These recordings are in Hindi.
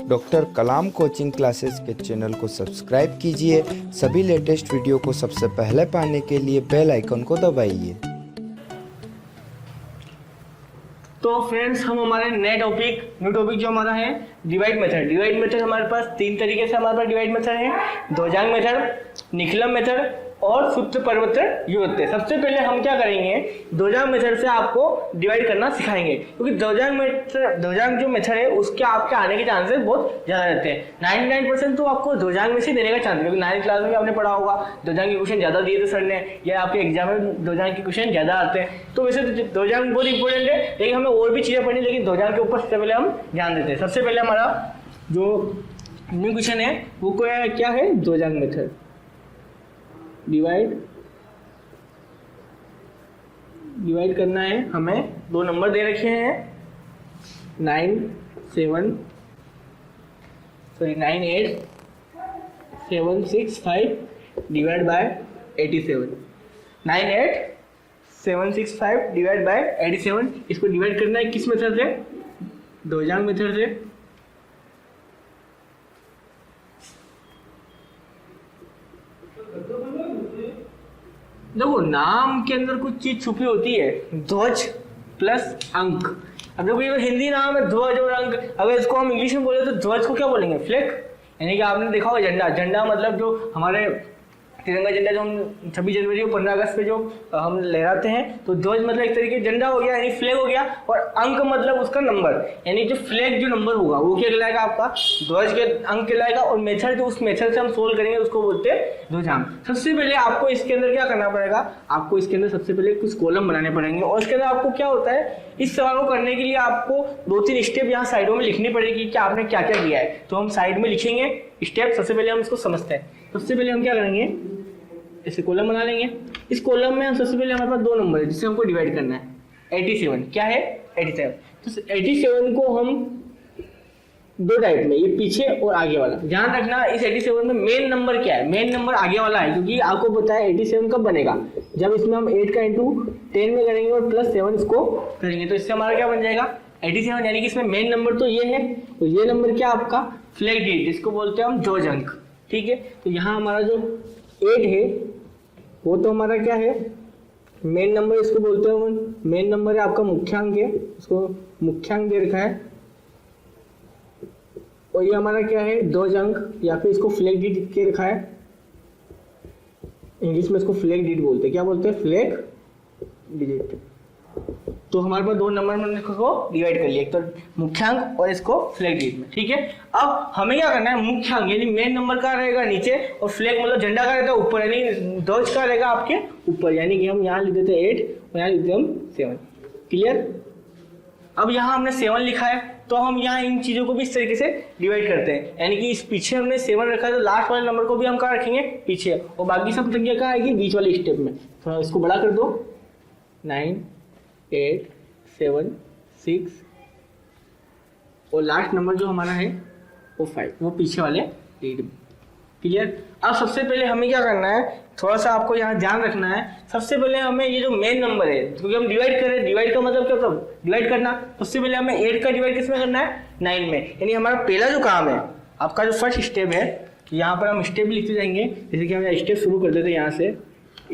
डॉक्टर कलाम कोचिंग क्लासेस के चैनल को सब्सक्राइब कीजिए। सभी लेटेस्ट वीडियो को सबसे पहले पाने के लिए बेल आइकन को दबाइए। तो फ्रेंड्स, हम हमारे न्यू टॉपिक जो हमारा है डिवाइड मेथड हमारे पास तीन तरीके से हमारे पास डिवाइड मेथड है, ध्वजांक मेथड, निखिलम मेथड और सूत्र परिवर्तन युक्त। सबसे पहले हम क्या करेंगे, ध्वजांक मेथड से आपको डिवाइड करना सिखाएंगे, क्योंकि ध्वजांक जो मेथड है उसके आपके आने के चांसेस बहुत ज्यादा रहते हैं। 99% तो आपको ध्वजांक में से देने का चांस है, क्योंकि 9th क्लास में आपने पढ़ा होगा ध्वजांक के क्वेश्चन ज्यादा दिए थे सर ने, या आपके एग्जाम में ध्वजांक के क्वेश्चन ज्यादा आते हैं। तो वैसे ध्वजांक बहुत इंपॉर्टेंट है, लेकिन हमें और भी चीजें पढ़नी, लेकिन ध्वजांक के ऊपर सबसे पहले हम ध्यान देते हैं। सबसे पहले हमारा जो न्यू क्वेश्चन है वो क्या है, ध्वजांक मेथड डिवाइड करना है। हमें दो नंबर दे रखे हैं 9 8 7 6 5 डिवाइड बाय 87। 9 8 7 6 5 divide by 87। इसको डिवाइड करना है किस मेथड से, ध्वजांक मेथड से। देखो, नाम के अंदर कुछ चीज छुपी होती है, ध्वज प्लस अंक। अब देखो, ये हिंदी नाम है ध्वज और अंक, अगर इसको हम इंग्लिश में बोले तो ध्वज को क्या बोलेंगे, फ्लैग। यानी कि आपने देखा होगा झंडा मतलब जो हमारे तिरंगा झंडा जो हम 26 जनवरी और 15 अगस्त पे जो हम लहराते हैं, तो ध्वज मतलब एक तरीके झंडा हो गया, यानी फ्लैग हो गया। और अंक मतलब उसका नंबर, यानी जो फ्लैग जो नंबर होगा वो क्या कहलाएगा, आपका ध्वज के अंक कहलाएगा। और मेथड जो उस मेथड से हम सोल्व करेंगे उसको बोलते हैं ध्वजांक। सबसे पहले आपको इसके अंदर क्या करना पड़ेगा, आपको इसके अंदर सबसे पहले कुछ कॉलम बनाने पड़ेंगे। और इसके अंदर आपको क्या होता है, इस सवाल को करने के लिए आपको 2-3 स्टेप यहाँ साइडों में लिखनी पड़ेगी कि आपने क्या क्या किया है। तो हम साइड में लिखेंगे स्टेप। सबसे पहले हम इसको समझते हैं। सबसे पहले हम क्या करेंगे, ऐसे कॉलम बना लेंगे। इस कॉलम में हम सबसे पहले हमारे पास दो नंबर है जिसे हमको डिवाइड करना है। 87 क्या है, 87। तो 87 को हम दो टाइप में, ये पीछे और आगे वाला। ध्यान रखना, इस 87 में मेन नंबर क्या है, मेन नंबर आगे वाला है, क्योंकि आपको पता है 87 कब बनेगा, जब इसमें हम 8 का इंटू 10 में करेंगे और प्लस 7 इसको करेंगे। तो इससे हमारा क्या बन जाएगा, 87। यानी कि इसमें मेन नंबर तो ये है, और ये नंबर क्या आपका फ्लैग डिजिट, जिसको बोलते हैं हम ध्वजांक। ठीक है, तो यहाँ हमारा जो 8 है वो तो हमारा क्या है, मेन नंबर, इसको बोलते हैं हम मेन नंबर है, आपका मुख्यांक है, इसको मुख्यांक दे रखा है। और ये हमारा क्या है, ध्वजांक, या फिर इसको फ्लैग डिजिट के रखा है। इंग्लिश में इसको फ्लैग डिजिट बोलते हैं। क्या बोलते हैं, फ्लैग डिजिट। तो हमारे पास दो नंबर में इसको डिवाइड कर लिया, एक तो मुख्यांक और इसको फ्लैग डिजिट में। ठीक है, अब हमें क्या करना है, मुख्यांक यानी मेन नंबर का रहेगा नीचे, और फ्लैग मतलब झंडा का रहता है ऊपर, यानी ध्वज का रहेगा आपके ऊपर। यानी कि हम यहाँ लिख देते हैं 8 और यहाँ लिख देते हम 7। क्लियर। अब यहाँ हमने 7 लिखा है, तो हम यहाँ इन चीजों को भी इस तरीके से डिवाइड करते हैं। यानी कि इस पीछे हमने 7 रखा है, तो लास्ट वाले नंबर को भी हम कहाँ रखेंगे, पीछे, और बाकी सब संख्या कहाँ आएगी, बीच वाले स्टेप में। थोड़ा इसको बड़ा कर दो, 9 8 7 6, और लास्ट नंबर जो हमारा है वो 5, वो पीछे वाले रीड में। क्लियर। अब सबसे पहले हमें क्या करना है, थोड़ा सा आपको यहाँ ध्यान रखना है। सबसे पहले हमें ये जो मेन नंबर है, क्योंकि हम डिवाइड कर रहे हैं, डिवाइड का मतलब क्या होता है, डिवाइड करना। सबसे पहले हमें 8 का डिवाइड किस में करना है, 9 में। यानी हमारा पहला जो काम है, आपका जो फर्स्ट स्टेप है, यहाँ पर हम स्टेप लिखते जाएंगे। जैसे कि हम स्टेप शुरू कर देते हैं यहाँ से,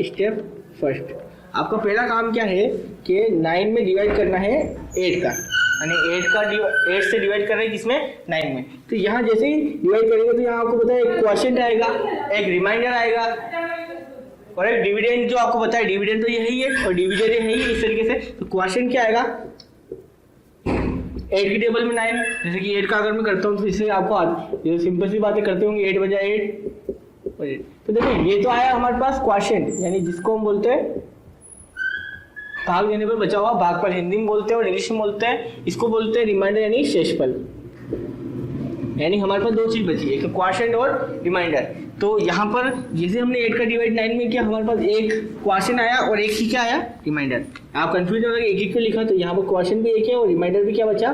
स्टेप फर्स्ट। आपका पहला काम क्या है कि 9 में डिवाइड करना है 8 का, यानी 8 से डिवाइड कर रहे हैं किसमें, 9 में। तो यहाँ जैसे ही डिवाइड करेंगे तो यहाँ आपको पता है एक क्वोशिएंट आएगा, एक रिमाइंडर आएगा, और एक डिविडेंड। जो आपको पता है डिविडेंड तो यही है और डिविजन है ही इस तरीके से। तो क्वोशिएंट क्या आएगा, 8 की टेबल में 9। जैसे कि 8 का अगर मैं करता हूँ तो इससे आपको सिंपल सी बातें करते होंगे, 8 बजा 8। तो देखो, ये तो आया हमारे पास क्वोशिएंट, यानी जिसको हम बोलते हैं भाग देने पर बचा हुआ भागफल, हिंदी में बोलते हैं और इंग्लिश में बोलते हैं, इसको बोलते हैं रिमाइंडर यानी शेषफल। यानी हमारे पास दो चीज बची है, एक क्वोशिएंट और रिमाइंडर। तो यहाँ पर जैसे हमने 8 का डिवाइड 9 में किया, हमारे पास एक क्वोशिएंट आया और एक ही क्या आया, रिमाइंडर। आप कंफ्यूज हो गए, एक एक क्यों लिखा, तो यहाँ पर क्वोशिएंट भी एक है और रिमाइंडर भी क्या बचा।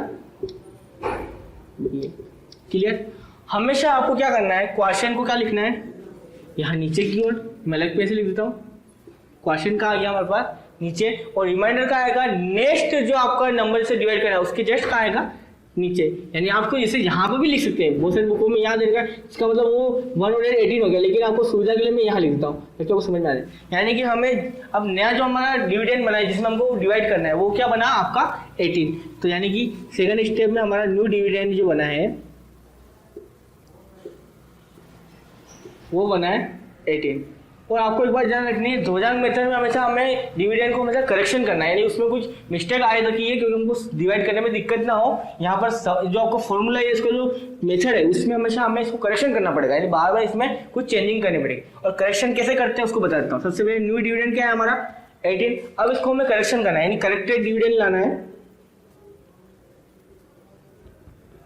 क्लियर। हमेशा आपको क्या करना है, क्वोशिएंट को क्या लिखना है, यहाँ नीचे की ओर, मैं अलग पे से लिख देता हूँ। क्वोशिएंट का आ गया हमारे पास नीचे, और रिमाइंडर का आएगा नेक्स्ट जो आपका नंबर से डिवाइड करना है उसके जस्ट का आएगा नीचे, यानी आपको जैसे यहाँ पर भी लिख सकते हैं, बहुत सारी बुकों में यहाँ देगा, इसका मतलब वो 118 हो गया, लेकिन आपको सुविधा के लिए मैं यहाँ लिख देता हूँ ताकि आपको समझ में आ जाए। यानी कि हमें अब नया जो हमारा डिविडेंड बना है जिसमें हमको डिवाइड करना है वो क्या बना आपका 18। तो यानी कि सेकंड स्टेप में हमारा न्यू डिविडेंड जो बना है वो बना है 18। और आपको एक बात ध्यान रखनी है, ध्वजांक मेथड में हमेशा हमें डिविडेंड को हमेशा करेक्शन करना है, यानी उसमें कुछ मिस्टेक आए तो की है क्योंकि हमको डिवाइड करने में दिक्कत ना हो। यहाँ पर जो आपको फॉर्मूला है, इसका जो मेथड है उसमें हमेशा हमें इसको करेक्शन करना पड़ेगा, यानी बार बार इसमें कुछ चेंजिंग करनी पड़ेगी। और करेक्शन कैसे करते हैं उसको बता देता हूँ। सबसे पहले न्यू डिविडेंड क्या है हमारा 18, अब इसको हमें करेक्शन करना है, यानी करेक्टेड डिविडेंड लाना है।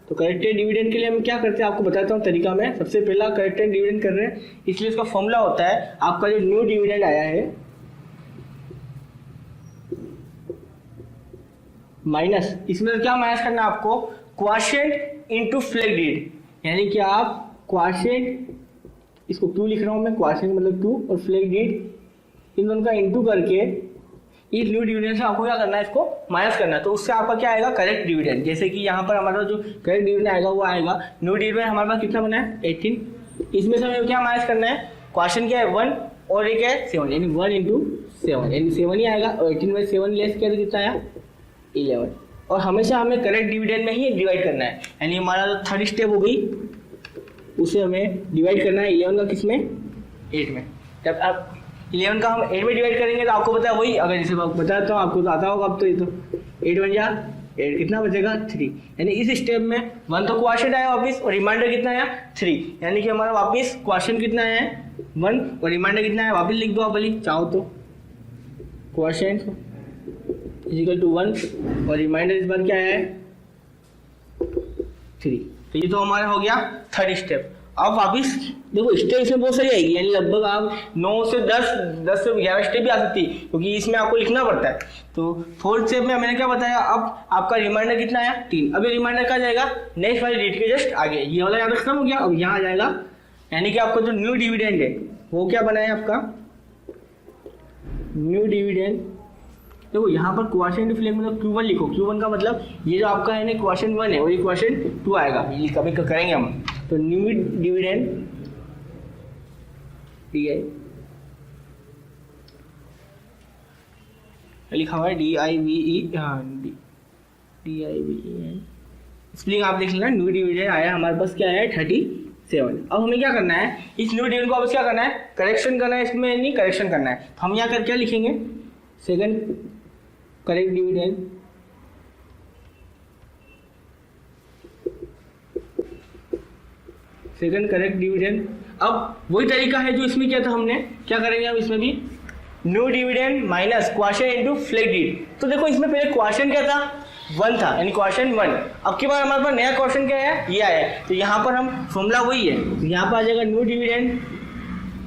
तो करेक्टेड डिविडेंड के लिए हम क्या करते हैं आपको बताता हूँ तरीका में। सबसे पहला करेक्टेड डिविडेंड कर रहे हैं, इसलिए इसका फॉर्मूला होता है आपका जो न्यू डिविडेंड आया है माइनस, इसमें क्या माइनस करना है आपको, क्वोशिएंट इनटू फ्लैग, यानी कि आप क्वोशिएंट, इसको क्यों लिख रहा हूँ मैं, क्वोशिएंट मतलब 2 और फ्लैग इन दोनों का इंटू करके इस न्यू डिविडेंड से आपको क्या करना है, इसको माइनस करना है। तो उससे आपका क्या आएगा करेक्ट डिविडेंड। जैसे कि यहाँ पर हमारा जो करेक्ट डिविडेंड आएगा वो आएगा, न्यू डिविडेंड हमारे पास कितना बना है 18, इसमें से हमें क्या माइनस करना है, क्वेश्चन क्या है 1 और एक है 7, यानी 1 इंटू 7 यानी 7 ही आएगा, और 18 में 7 लेस किया तो कितना आया 11। और हमेशा हमें करेक्ट डिविडेंड में ही डिवाइड करना है, यानी हमारा जो थर्ड स्टेप हो गई उसे हमें डिवाइड करना है 11 का किस में 8 में। जब आप 11 का हम 8 में डिवाइड करेंगे तो आपको पता है वही, अगर जैसे बताता हूँ आपको तो आता होगा अब तो, ये तो 8 बन जा 8 कितना बचेगा 3, यानी इस स्टेप में 1 तो क्वेश्चन आया वापिस और रिमाइंडर कितना आया 3, यानी कि हमारा वापिस क्वेश्चन कितना आया 1 और रिमाइंडर कितना है वापिस लिख दो आप भले चाहो तो, क्वेश्चन इक्वल टू 1 और रिमाइंडर इस बार क्या है 3। तो ये तो हमारा हो गया थर्ड स्टेप। अब वापिस देखो स्टेप इसमें बहुत सारी आएगी, यानी लगभग आप 9 से 10 से 11 स्टेप भी आ सकती है क्योंकि इसमें आपको लिखना पड़ता है। तो फोर्थ स्टेप में मैंने क्या बताया, अब आपका रिमाइंडर कितना आया 3, अब ये रिमाइंडर कहाँ जाएगा नेक्स्ट वाली डेट के जस्ट आगे, ये वाला यहाँ तक खत्म हो गया, अब यहाँ आ जाएगा, यानी कि आपका जो न्यू डिविडेंड है वो क्या बना है आपका न्यू डिविडेंड। देखो यहाँ पर क्वेश्चन फ्लैग मतलब Q1 लिखो, Q1 का मतलब ये जो आपका है ना क्वेश्चन 1 है और ये क्वेश्चन 2 आएगा, ये कभी करेंगे हम। तो न्यू डिविडेंड लिखा हुआ है DIVE, स्पेलिंग आप देख लेना। न्यू डिविडेंड आया हमारे पास क्या है 37। अब हमें क्या करना है, इस न्यू डिविडेंड को वापस क्या करना है करेक्शन करना है, इसमें नहीं करेक्शन करना है। तो हम यहाँ कर क्या लिखेंगे, सेकंड करेक्ट डिविडेंड अब वही तरीका है जो इसमें किया था हमने, क्या करेंगे अब इसमें भी new dividend minus question into flag deed. तो देखो इसमें पहले क्वेश्चन क्या था 1 था, यानी क्वेश्चन 1, अब की बार हमारे पास नया क्वेश्चन क्या है ये आया है, तो यहाँ पर हम फॉर्मूला वही है, तो यहाँ पर आ जाएगा new dividend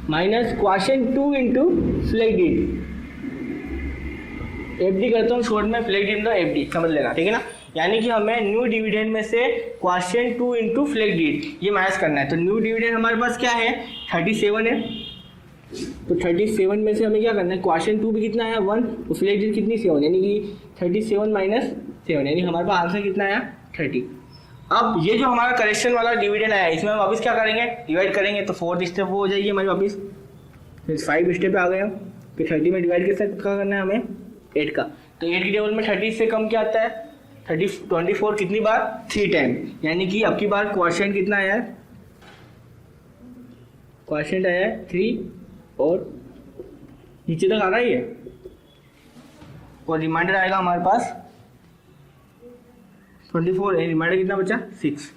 minus question 2 into flag deed. FD करता हूँ शॉर्ट में, फ्लैग डीड FD समझ लेना, ठीक है ना। यानी कि हमें न्यू डिविडेंड में से क्वेश्चन 2 इंटू फ्लैग डीड ये माइनस करना है। तो न्यू डिविडेंड हमारे पास क्या है 37 है, तो 37 में से हमें क्या करना है, क्वेश्चन 2 भी कितना आया 1 और फ्लैग डीड कितनी 7, यानी कि 37 माइनस 7, यानी हमारे पास आंसर कितना आया 30। अब ये जो हमारा करेक्शन वाला डिविडेंड आया इसमें हम वापस क्या करेंगे डिवाइड करेंगे, तो फोर्थ स्टेप हो जाएगी हमारी वापस, फिर 5 स्टेप पे आ गए हम, फिर 30 में डिवाइड के साथ क्या करना है हमें 8 का। तो 8 की टेबल में 30 से कम क्या आता है 24 कितनी बार 3 टाइम, यानी कि अब की बार क्वेश्चन कितना आया है, क्वेश्चन आया है 3 और नीचे तक आ रहा है और रिमाइंडर आएगा हमारे पास 24, रिमाइंडर कितना बचा 6।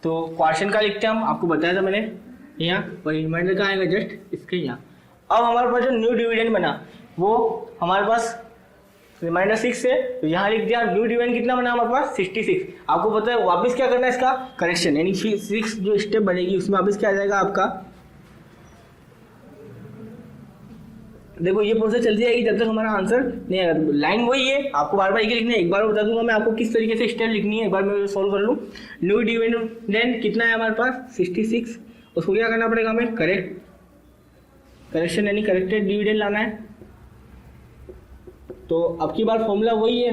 तो क्वेश्चन का लिखते हैं हम, आपको बताया था मैंने यहाँ, और रिमाइंडर का आएगा जस्ट इसके यहाँ। अब हमारे पास जो न्यू डिविडेंड बना वो हमारे पास रिमाइंडर 6 है, तो यहाँ लिख दिया न्यू डिविडेंड कितना बना हमारे पास 66। आपको पता है वापस क्या करना है इसका करेक्शन, यानी 6 जो स्टेप बनेगी उसमें वापस क्या आ जाएगा आपका, देखो ये प्रोसेस चलती जाएगी जब तक हमारा आंसर नहीं आएगा। तो लाइन वही है, आपको बार बार एक लिखना है, एक बार बता दूंगा मैं आपको किस तरीके से स्टेप लिखनी है, एक बार मैं सॉल्व कर लूँ। न्यू डिविडेंड कितना है हमारे पास 66, उसको क्या करना पड़ेगा हमें करेक्शन यानी करेक्टेड डिविडेंड लाना है। तो अब की बार फॉर्मूला वही है,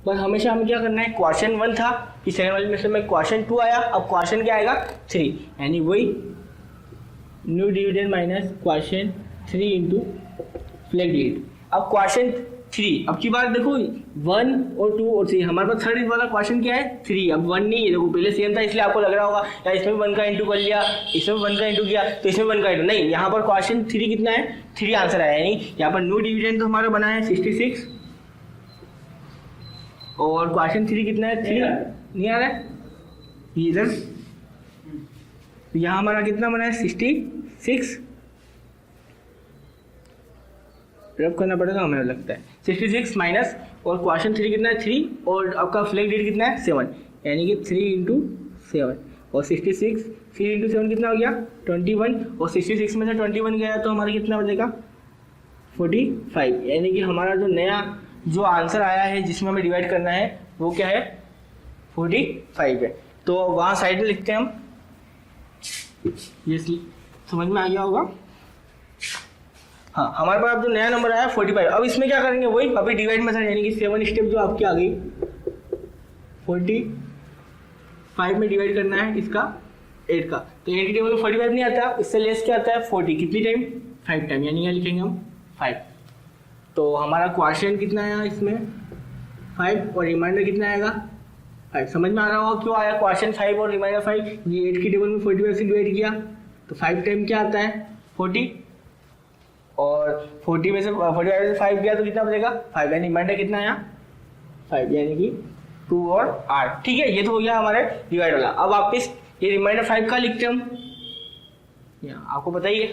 बस हमेशा हमें क्या करना है, क्वेश्चन 1 था कि सेकंड वाले में से क्वेश्चन 2 आया, अब क्वेश्चन क्या आएगा 3, यानी वही new dividend minus question 3 into flag dividend. अब क्वेश्चन 3, अब की बात देखो 1 और 2 और 3, हमारे पास थर्ड वाला क्वेश्चन क्या है 3, अब 1 नहीं है, देखो पहले सेम था इसलिए आपको लग रहा होगा या इसमें 1 का इंटू कर लिया, इसमें 1 का इंटू किया तो इसमें 1 का इंटू, नहीं, यहाँ पर क्वेश्चन 3 कितना है 3 आंसर आया, यानी यहाँ पर न्यू डिविडेंड तो हमारा बना है 66 और क्वेश्चन 3 कितना है 3 नहीं आ रहा है इधर, तो यहाँ हमारा कितना बना है 66, रब करना पड़ेगा हमें लगता है 66 माइनस और क्वेश्चन 3 कितना है 3 और आपका फ्लैग डेट कितना है 7, यानी कि 3 इंटू 7 और 66 3 इंटू 7 कितना हो गया 21 और 66 में से 21 गया तो हमारा कितना बचेगा 45, यानी कि हमारा जो नया जो आंसर आया है जिसमें हमें डिवाइड करना है वो क्या है 45 है। तो वहाँ साइड में लिखते हैं हम, ये समझ में आ गया होगा। हाँ, हमारे पास अब जो नया नंबर आया 45, अब इसमें क्या करेंगे वही अभी डिवाइड मेथड, यानी कि 7 स्टेप जो आपकी आ गई 45 में डिवाइड करना है इसका 8 का, तो 8 की टेबल में 45 नहीं आता, इससे लेस क्या आता है 40, कितनी टाइम 5 टाइम, यानी यहाँ लिखेंगे हम 5। तो हमारा क्वेश्चन कितना आया इसमें 5 और रिमाइंडर कितना आएगा 5, समझ में आ रहा होगा क्यों आया क्वेश्चन 5 और रिमाइंडर 5, ये 8 की टेबल में 45 से डिवाइड किया तो 5 टाइम क्या आता है 40 और 40 में से 45 से 5 गया तो कितना बचेगा 5, यानी रिमाइंडर कितना आया 5, यानी कि 2 और 8। ठीक है, ये तो हो गया हमारे डिवाइड वाला। अब वापस ये रिमाइंडर 5 का लिखते हम, आपको बताइए।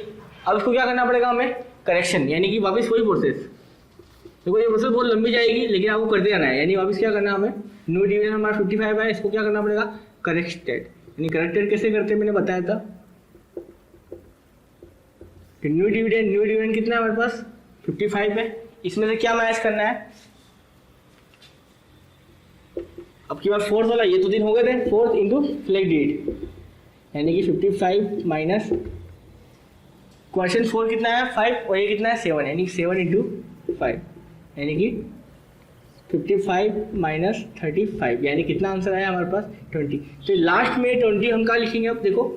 अब इसको क्या करना पड़ेगा हमें करेक्शन, यानी कि वापस वही प्रोसेस, देखो ये प्रोसेस बहुत लंबी जाएगी लेकिन आपको करते जाना है, यानी वापस क्या करना है हमें, न्यू डिवीजन हमारा 55 है, इसको क्या करना पड़ेगा करेक्टेड, यानी करेक्टेड कैसे करते हैं मैंने बताया था। न्यू डिविडेंड कितना है हमारे पास 55 है, इसमें से क्या मैच करना है, अब की बार फोर्थ वाला, ये तो दिन हो गए थे, 4 इंटू फ्लैग डेट, यानी कि 55 माइनस क्वेश्चन 4 कितना है 5 और ये कितना है 7, यानी 7 इंटू 5, यानी कि 55 माइनस 35, यानी कितना आंसर आया हमारे पास 20। तो लास्ट में 20 हम कहाँ लिखेंगे, अब देखो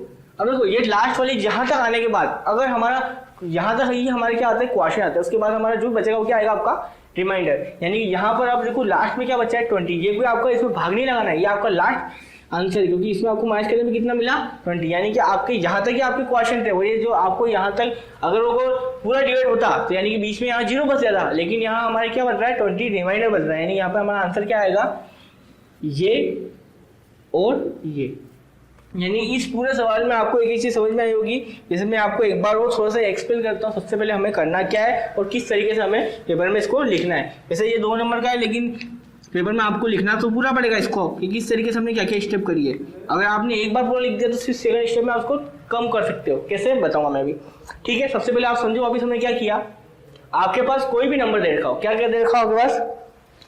ये लास्ट वाली जहाँ तक आने के बाद अगर हमारा यहाँ तक ये हमारे क्या आता है क्वेश्चन आता है, उसके बाद हमारा जो बचेगा वो क्या आएगा आपका रिमाइंडर, यानी कि यहाँ पर आप देखो लास्ट में क्या बचा है 20, ये कोई आपका इसमें भाग नहीं लगाना है, ये आपका लास्ट आंसर है क्योंकि इसमें आपको मैच करने में कितना मिला 20, यानी कि आपके यहाँ तक ही आपके क्वेश्चन थे वो, ये जो आपको यहाँ तक अगर वो पूरा डिवाइड होता तो यानी कि बीच में यहाँ 0 बच जाता, लेकिन यहाँ हमारे क्या बच रहा है 20 रिमाइंडर बच रहा है, यानी यहाँ पर हमारा आंसर क्या आएगा ये और ये। यानी इस पूरे सवाल में आपको एक चीज़ समझ में आई होगी, जैसे मैं आपको एक बार और थोड़ा सा एक्सप्लेन करता हूँ। सबसे पहले हमें करना क्या है और किस तरीके से हमें पेपर में इसको लिखना है। वैसे ये 2 नंबर का है लेकिन पेपर में आपको लिखना तो पूरा पड़ेगा इसको कि किस तरीके से हमने क्या क्या स्टेप करी है। अगर आपने एक बार पूरा लिख दिया तो सिर्फ सेकंड स्टेप में आप उसको कम कर सकते हो, कैसे बताऊँगा मैं भी। ठीक है, सबसे पहले आप समझो अभी हमने क्या किया, आपके पास कोई भी नंबर दे रखा हो, क्या क्या दे रखा हो आपके पास,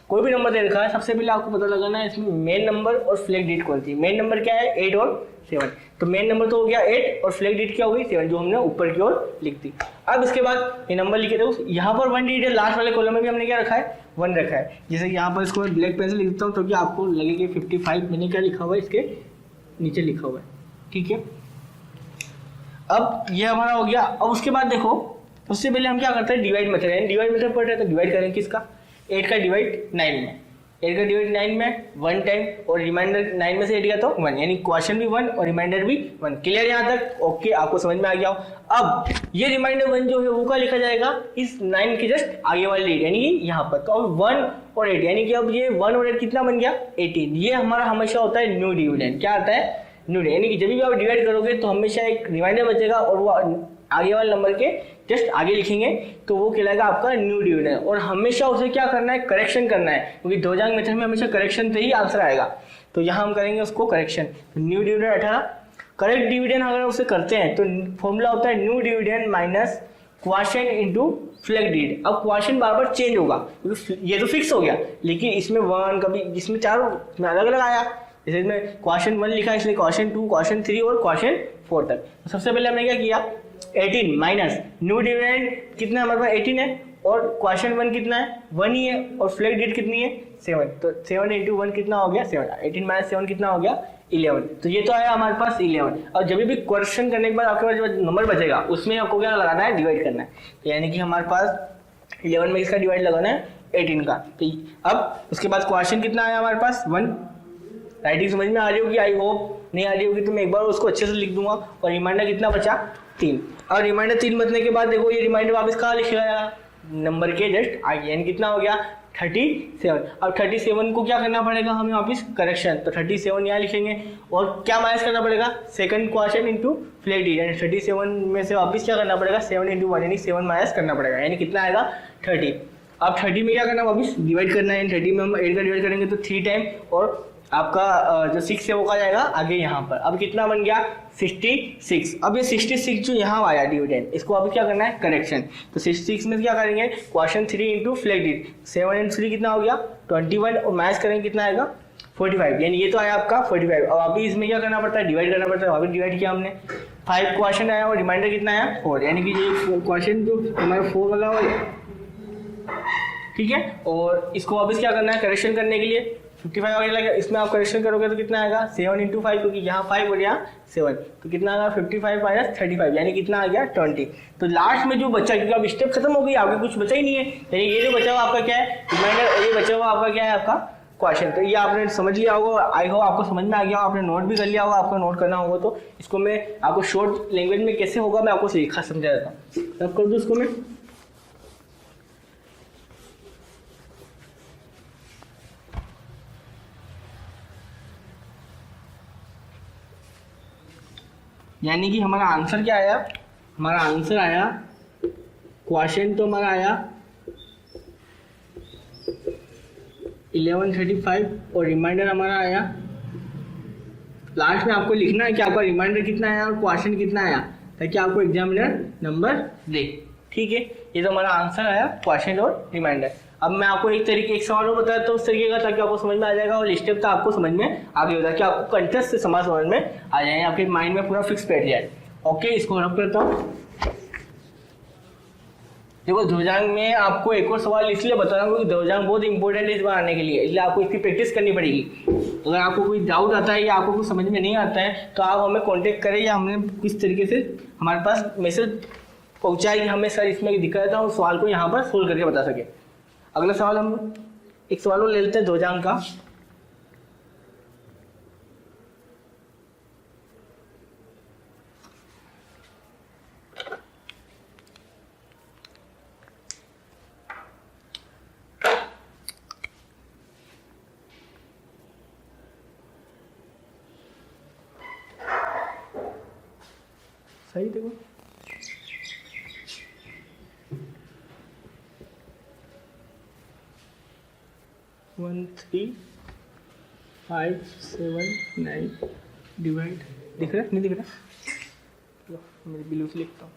कोई भी नंबर दे रखा है, सबसे पहले आपको पता लगाना है इसमें मेन नंबर और फ्लैग डेट कौन सी। मेन नंबर क्या है 8 और 7, तो मेन नंबर तो हो गया 8 और फ्लैग डेट क्या हो गई 7, जो हमने ऊपर की ओर लिख दी। अब इसके बाद ये नंबर लिखे थे, यहाँ पर 1 डिजिट लास्ट वाले कॉलम में भी हमने क्या रखा है 1 रखा है। जैसे कि यहाँ पर इसको मैं ब्लैक पेन से लिख देता हूँ ताकि आपको लगे कि 55 मैंने क्या लिखा हुआ है इसके नीचे लिखा हुआ है। ठीक है, अब ये हमारा हो गया। अब उसके बाद देखो उससे पहले हम क्या करते हैं डिवाइड मेथड, यानी डिवाइड मेथड पढ़ रहे हैं तो डिवाइड करेंगे किसका 8 का डिवाइड 9 में, 8 का डिवाइड 9 में 1 टाइम और रिमाइंडर 9 में से 8 गया तो 1, यानी क्वेश्चन भी 1 और रिमाइंडर भी 1। क्लियर यहाँ तक? ओके, आपको समझ में आ गया हो। अब ये रिमाइंडर 1 जो है वो क्या लिखा जाएगा इस 9 के जस्ट आगे वाली डेट, यानी कि यहाँ पर। तो अब 1 और 8, यानी कि अब ये 1 और 8 कितना बन गया 18। ये हमारा हमेशा होता है न्यू डिविडेंड। क्या आता है न्यू डिविडेंड, यानी कि जब भी आप डिवाइड करोगे तो हमेशा एक रिमाइंडर बचेगा और वो आगे वाले नंबर के जस्ट आगे लिखेंगे तो वो कहलाएगा आपका न्यू डिविडेंड। और हमेशा उसे क्या करना है करेक्शन करना है, क्योंकि 2 जांग मेथड में हमेशा करेक्शन से ही आंसर आएगा। तो यहाँ हम करेंगे उसको correction, new dividend 18। Correct dividend अगर उसे करते हैं तो फॉर्मूला होता है new dividend minus question into flag dividend. अब क्वेश्चन बार बार चेंज होगा क्योंकि ये तो फिक्स हो गया, लेकिन इसमें 1 कभी इसमें 4 अलग अलग आया। जैसे इसमें क्वेश्चन 1 लिखा है इसलिए क्वेश्चन 2, क्वेश्चन 3 और क्वेश्चन 4 तक। तो सबसे पहले हमने क्या किया 18 माइनस न्यू डिविडेंड कितना हमारे पास 18 है और क्वेश्चन 1 कितना है 1 ही है और फ्लैग डेट कितनी है 7, तो 7 इंटू 1 कितना हो गया 7, 18 माइनस 7 कितना हो गया 11। तो ये तो आया हमारे पास 11। और जब भी क्वेश्चन करने के बाद आपके पास जो नंबर बचेगा उसमें आपको क्या लगाना है डिवाइड करना है, यानी कि हमारे पास 11 में इसका डिवाइड लगाना है 18 का। तो अब उसके बाद क्वेश्चन कितना आया हमारे पास 1। राइटिंग समझ में आ रही होगी, आई होप नहीं आ रही होगी तो मैं एक बार उसको अच्छे से लिख दूंगा। और रिमाइंडर कितना बचा 3। और रिमाइंडर 3 बचने के बाद देखो ये रिमाइंडर वापस कहाँ लिखेगा नंबर के जस्ट आगे, यानी कितना हो गया 37। अब 37 को क्या करना पड़ेगा हमें वापस करेक्शन, तो 37 यहाँ लिखेंगे और क्या माइनस करना पड़ेगा second question into flag date, यानी 37 में से वापस क्या करना पड़ेगा 7 इंटू 1 यानी 7 माइनस करना पड़ेगा, यानी कितना आएगा 30। अब 30 में क्या करना वापस डिवाइड करना है, 30 में हम 8 का डिवाइड करेंगे तो 3 टाइम और आपका जो 6 है वो का जाएगा आगे यहाँ पर। अब कितना बन गया 66। अब ये 66 जो यहाँ आया डिविडेंड इसको अभी क्या करना है करेक्शन, तो 66 में क्या करेंगे question 3 into flag date 7 into 3 कितना हो गया 21 और माइनस करेंगे कितना आएगा 45, यानी ये तो आया आपका 45। अब अभी इसमें क्या करना पड़ता है डिवाइड करना पड़ता है, अभी डिवाइड किया हमने 5 क्वेश्चन आया और रिमाइंडर कितना आया 4, यानी कि ये क्वेश्चन जो हमारा 4 वाला हो ठीक है। और इसको वापस क्या करना है करेक्शन करने के लिए 55 आ गया, इसमें आप करेक्शन करोगे तो कितना आएगा 7 इंटू 5 क्योंकि यहाँ 5 और यहाँ 7, तो कितना आएगा 55 माइनस 35 यानी कितना आ गया 20। तो लास्ट में जो बचा क्योंकि अब स्टेप खत्म हो गई आगे कुछ बचा ही नहीं है, यानी ये जो बचा हुआ आपका क्या है रिमाइंडर, ये बचा हुआ आपका क्या है आपका क्वेश्चन। तो ये आपने समझ लिया होगा, आई होप आपको समझ में आ गया, आपने नोट भी कर लिया होगा, आपको नोट करना होगा तो इसको मैं आपको शॉर्ट लैंग्वेज में कैसे होगा मैं आपको सीखा समझा देता हूँ। तब कर दूँ इसको मैं यानी कि हमारा आंसर क्या आया, हमारा आंसर आया क्वेश्चन तो हमारा आया 1135 और रिमाइंडर हमारा आया, लास्ट में आपको लिखना है कि आपका रिमाइंडर कितना आया और क्वेश्चन कितना आया ताकि आपको एग्जामिनर नंबर दे, ठीक है। ये तो हमारा आंसर आया क्वेश्चन और रिमाइंडर। अब मैं आपको एक सवाल और बताया तो उस तरीके का ताकि आपको समझ में आ जाएगा और स्टेप तो आपको समझ में आ गया होगा कि आपको कंटेस्ट से समझ में आ जाए, आपके माइंड में पूरा फिक्स बैठ जाए। ओके, इसको रब करता हूँ। देखो ध्वजांग में आपको एक और सवाल इसलिए बता रहा हूँ क्योंकि ध्वजांग बहुत इंपॉर्टेंट है इस बार आने के लिए, इसलिए आपको इसकी प्रैक्टिस करनी पड़ेगी। अगर आपको कोई डाउट आता है या आपको कुछ समझ में नहीं आता है तो आप हमें कांटेक्ट करें या हमें किस तरीके से हमारे पास मैसेज पहुँचाए कि हमें सर इसमें दिक्कत है उस सवाल को यहाँ पर सोल्व करके बता सके। अगला सवाल हम एक सवाल और ले लेते हैं ध्वजांग का। सही देखो 13579 डिवाइड दिख रहा है नहीं दिख रहा, मेरे ब्लू से लिखता हूँ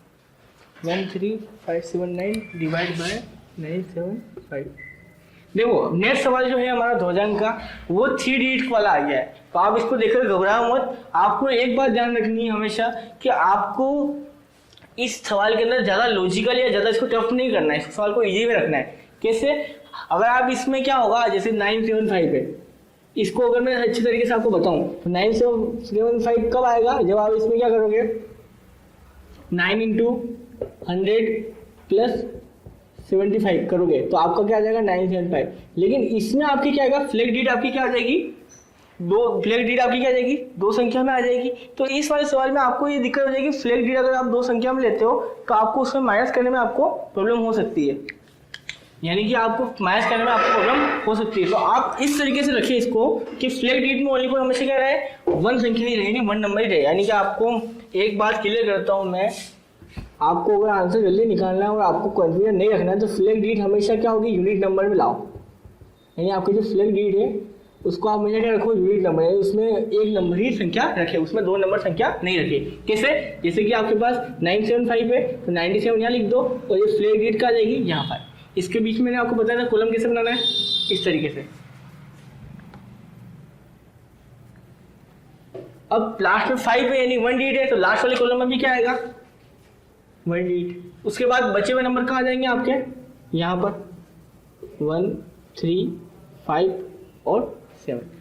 13579 डिवाइड बाय 975। देखो नेक्स्ट सवाल जो है हमारा ध्वजांग का वो 3 डिजिट वाला आ गया है, तो आप इसको देखकर घबराओ मत। आपको एक बात ध्यान रखनी है हमेशा कि आपको इस सवाल के अंदर ज़्यादा लॉजिकल या ज़्यादा इसको टफ नहीं करना है, इस सवाल को इजी में रखना है। कैसे, अगर आप इसमें क्या होगा जैसे 975 है, इसको अगर मैं अच्छी तरीके से आपको बताऊं तो 975 कब आएगा जब आप इसमें क्या करोगे 9 इंटू 100 प्लस 75 करोगे तो आपका क्या आ जाएगा 975। लेकिन इसमें आपकी क्या आएगा फ्लैग डेट आपकी क्या आ जाएगी फ्लैग डेट आपकी क्या आ जाएगी 2 संख्या में आ जाएगी। तो इस वाले सवाल में आपको ये दिक्कत हो जाएगी फ्लैग डेट अगर आप 2 संख्या में लेते हो तो आपको उसमें माइनस करने में आपको प्रॉब्लम हो सकती है, यानी कि आपको माइनस करने में आपको प्रॉब्लम हो सकती है। तो आप इस तरीके से रखिए इसको कि फ्लैग डेट में ओनली पर हमेशा क्या रहे 1 संख्या ही रहेगी, 1 नंबर ही रहे। यानी कि आपको एक बात क्लियर करता हूँ मैं, आपको अगर आंसर जल्दी निकालना है और आपको कन्फ्यूजन नहीं रखना है तो फ्लैग डेट हमेशा क्या होगी यूनिट नंबर में लाओ, यानी आपकी जो फ्लैग डेट है उसको आप हमेशा क्या रखो यूनिट नंबर, यानी उसमें 1 नंबर ही संख्या रखे, उसमें 2 नंबर संख्या नहीं रखे। कैसे, जैसे कि आपके पास 975 है तो 97 यहाँ लिख दो और ये फ्लैग डेट का आ जाएगी यहाँ पर। इसके बीच में मैंने आपको बताया था कॉलम कैसे बनाना है, इस तरीके से। अब लास्ट में 5 है यानी 1 डिजिट है तो लास्ट वाले कॉलम में भी क्या आएगा 1 डिजिट। उसके बाद बचे हुए नंबर कहाँ आ जाएंगे आपके यहाँ पर 1, 3, 5 और 7।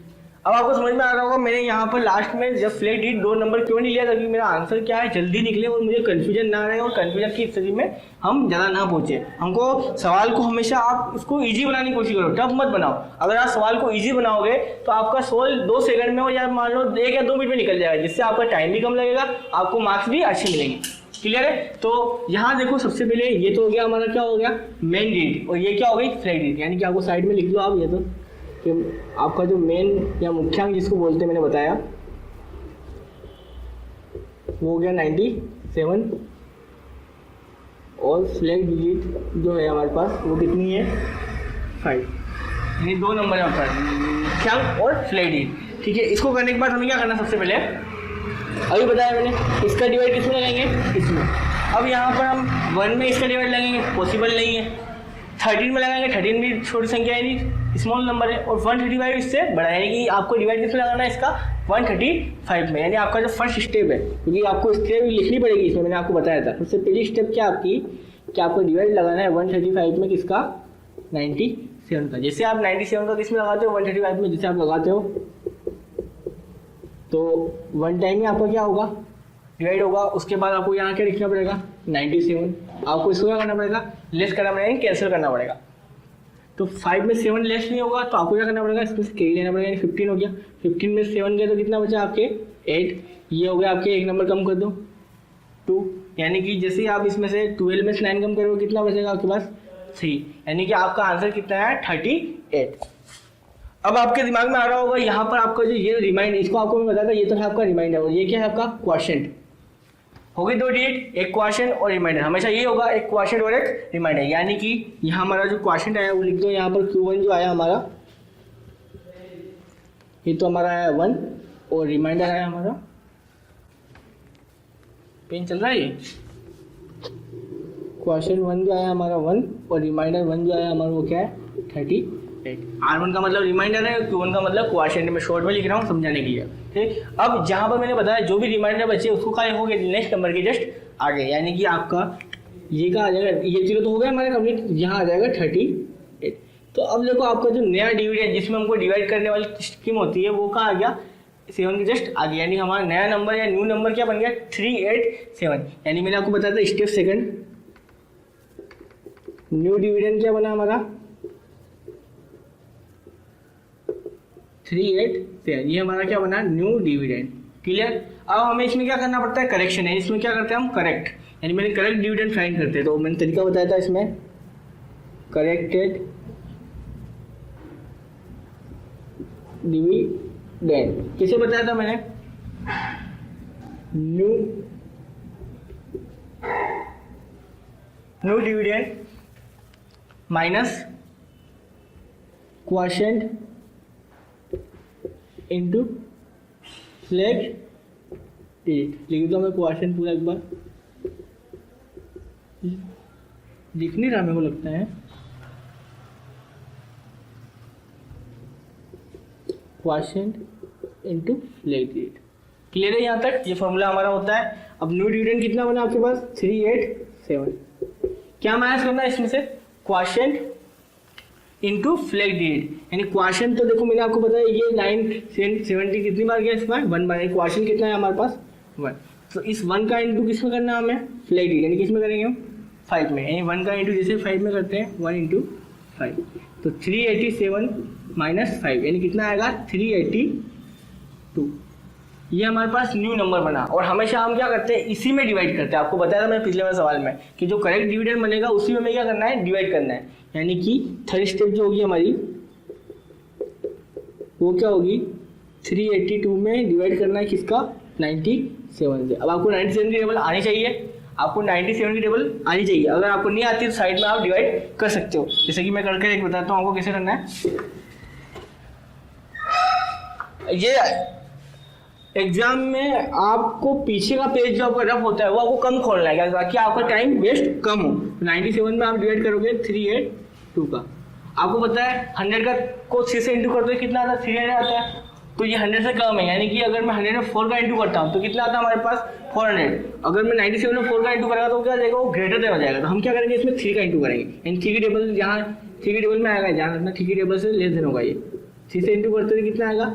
अब आपको समझ में आ रहा होगा मैंने यहाँ पर लास्ट में जब फ्लैग डीड 2 नंबर क्यों नहीं लिया, ताकि मेरा आंसर क्या है जल्दी निकले और मुझे कन्फ्यूजन ना रहे और कन्फ्यूजन की स्थिति में हम ज़्यादा ना पहुँचे। हमको सवाल को हमेशा आप इसको ईजी बनाने की कोशिश करो, टफ मत बनाओ। अगर आप सवाल को ईजी बनाओगे तो आपका सवाल 2 सेकंड में हो या मान लो 1 या 2 मिनट में निकल जाएगा, जिससे आपका टाइम भी कम लगेगा, आपको मार्क्स भी अच्छे मिलेंगे। क्लियर है? तो यहाँ देखो सबसे पहले ये तो हो गया हमारा, क्या हो गया, मेन डीड, और ये क्या हो गई, फ्लैग डीड। यानी कि आपको साइड में लिख लो आप ये तो कि आपका जो मेन या मुख्यांक जिसको बोलते हैं मैंने बताया वो हो गया 97 और फ्लैग डिजिट जो है हमारे पास वो कितनी है, 5। यानी 2 नंबर है हमारे पास, मुख्यांक और फ्लैग डिजिट। ठीक है, इसको करने के बाद हमें क्या करना, सबसे पहले अभी बताया मैंने, इसका डिवाइड किसमें लगाएंगे, इसमें। अब यहाँ पर हम 1 में इसका डिवाइड लगाएंगे, पॉसिबल नहीं है। 13 में लगाएंगे, 13 भी छोटी संख्या है, नहीं स्मॉल नंबर है। और 135 इससे बड़ा है, यानी कि आपको डिवाइड किसमें लगाना है इसका, 135 में। यानी आपका जो फर्स्ट स्टेप है, क्योंकि आपको स्टेप लिखनी पड़ेगी इसमें, मैंने आपको बताया था। सबसे पहली स्टेप क्या आपकी, कि आपको डिवाइड लगाना है 135 में, किसका, 97 का। जैसे आप 97 का किसमें लगाते हो, 135 में जैसे आप लगाते हो, तो 1 टाइम में आपका क्या होगा, डिवाइड होगा। उसके बाद आपको यहाँ क्या लिखना पड़ेगा, 97। आपको इसको क्या करना पड़ेगा, लेस करना पड़ेगा, कैंसिल करना पड़ेगा। तो 5 में 7 लेस नहीं होगा, तो आपको क्या करना पड़ेगा, इसमें से कैरी लेना पड़ेगा, यानी 15 हो गया। 15 में 7 गया तो कितना बचा आपके, 8। ये हो गया आपके, 1 नंबर कम कर दो, 2। यानी कि जैसे ही आप इसमें से 12 में से 9 कम करोगे, कितना बचेगा आपके पास, 3। यानी कि आपका आंसर कितना है, 38। अब आपके दिमाग में आ रहा होगा यहाँ पर आपका जो ये रिमाइंडर, इसको आपको मैं बताया था, ये तो है आपका रिमाइंडर, और ये क्या है आपका क्वोशिएंट। हो गई 2 डिजिट, एक क्वोशिएंट और रिमाइंडर। हमेशा ये होगा, एक क्वोशिएंट और एक रिमाइंडर। यानी कि यहाँ हमारा जो क्वोशिएंट आया वो लिख दो यहाँ पर, Q1 जो आया हमारा, ये तो हमारा आया 1, और रिमाइंडर आया हमारा, पेन चल रहा है, ये क्वोशिएंट 1 जो आया हमारा 1, और रिमाइंडर 1 जो आया हमारा वो क्या है, 38। R1 का मतलब रिमाइंडर है, Q1 का मतलब क्वोशिएंट। मैं शॉर्ट में लिख रहा हूँ समझाने के लिए। ठीक, अब जहाँ पर मैंने बताया जो भी रिमाइंडर बचे उसको क्या लिखोगे, नेक्स्ट नंबर के जस्ट आगे। यानी कि आपका ये का आ जाएगा, ये 0 तो हो गया हमारा कंप्लीट, यहाँ आ जाएगा 38। तो अब देखो आपका जो नया डिविडेंड जिसमें हमको डिवाइड करने वाली स्कीम होती है वो कहाँ आ गया, 7 के जस्ट आगे। यानी हमारा नया नंबर या न्यू नंबर क्या बन गया, 387। यानी मैंने आपको बताया था स्टेप सेकंड, न्यू डिविडेंड क्या बना हमारा, 387। ये हमारा क्या बना, न्यू डिविडेंड। क्लियर? अब हमें इसमें क्या करना पड़ता है, करेक्शन है। इसमें क्या करते हैं हम, करेक्ट, यानी मैंने करेक्ट डिविडेंड फाइंड करते हैं। तो मैंने तरीका बताया था इसमें, करेक्टेड डिविडेंड। किसे बताया था मैंने, new dividend minus quotient into flag digit. लिख दो हमें क्वोशिएंट पूरा एक बार, दिख नहीं रहा मेरे को लगता है, quotient into flag digit. Clear है यहाँ तक? ये फॉर्मूला हमारा होता है। अब न्यू डिविडेंड कितना बना आपके पास, 387। क्या माइनस करना है इसमें से, क्वोशिएंट इनटू फ्लैग डिजिट। यानी क्वोशिएंट तो देखो मैंने आपको बताया ये 970 कितनी बार गया, इस बार 1 बार। क्वोशिएंट कितना है हमारे पास, 1। तो इस 1 का इंटू किस में करना है हमें, फ्लैग डिजिट, यानी किस में करेंगे हम, 5 में। यानी 1 का इंटू जैसे 5 में करते हैं, 1 इंटू 5। तो 387 माइनस 5 यानी कितना आएगा, 382। ये हमारे पास न्यू नंबर बना। और हमेशा हम क्या करते हैं, इसी में डिवाइड करते हैं। आपको बताया था मैंने पिछले वाले सवाल में कि जो करेक्ट डिविडेंड बनेगा उसी में हमें क्या करना है, डिवाइड करना है। यानी कि थर्ड स्टेप जो होगी हमारी वो क्या होगी, 382 में डिवाइड करना है किसका, 97 से। अब आपको 97 की टेबल आनी चाहिए, आपको 97 की टेबल आनी चाहिए। अगर आपको नहीं आती तो साइड में आप डिवाइड कर सकते हो, जैसे कि मैं करके एक बताता हूँ आपको कैसे करना है। ये एग्जाम में आपको पीछे का पेज जो आपका रफ होता है वो आपको कम खोलना है ताकि आपका टाइम वेस्ट कम हो। 97 में आप डिवाइड करोगे 382 का, आपको पता है 100 का को 6 से इंटू करते कितना आता है, 300 आता है। तो ये 100 से कम है, यानी कि अगर मैं 100 में 4 का इंटू करता हूँ तो कितना आता है हमारे पास 400। अगर मैं 97 में 4 का इंटू करेगा तो क्या हो जाएगा, वो ग्रेटर देन हो जाएगा। तो हम क्या करेंगे, इसमें 3 का इंटू करेंगे, यानी 3 की टेबल यहाँ 3 की टेबल में आएगा, जहाँ अपना 3 की टेबल से लेस देन होगा, ये 3 से इंटू करते हुए कितना आएगा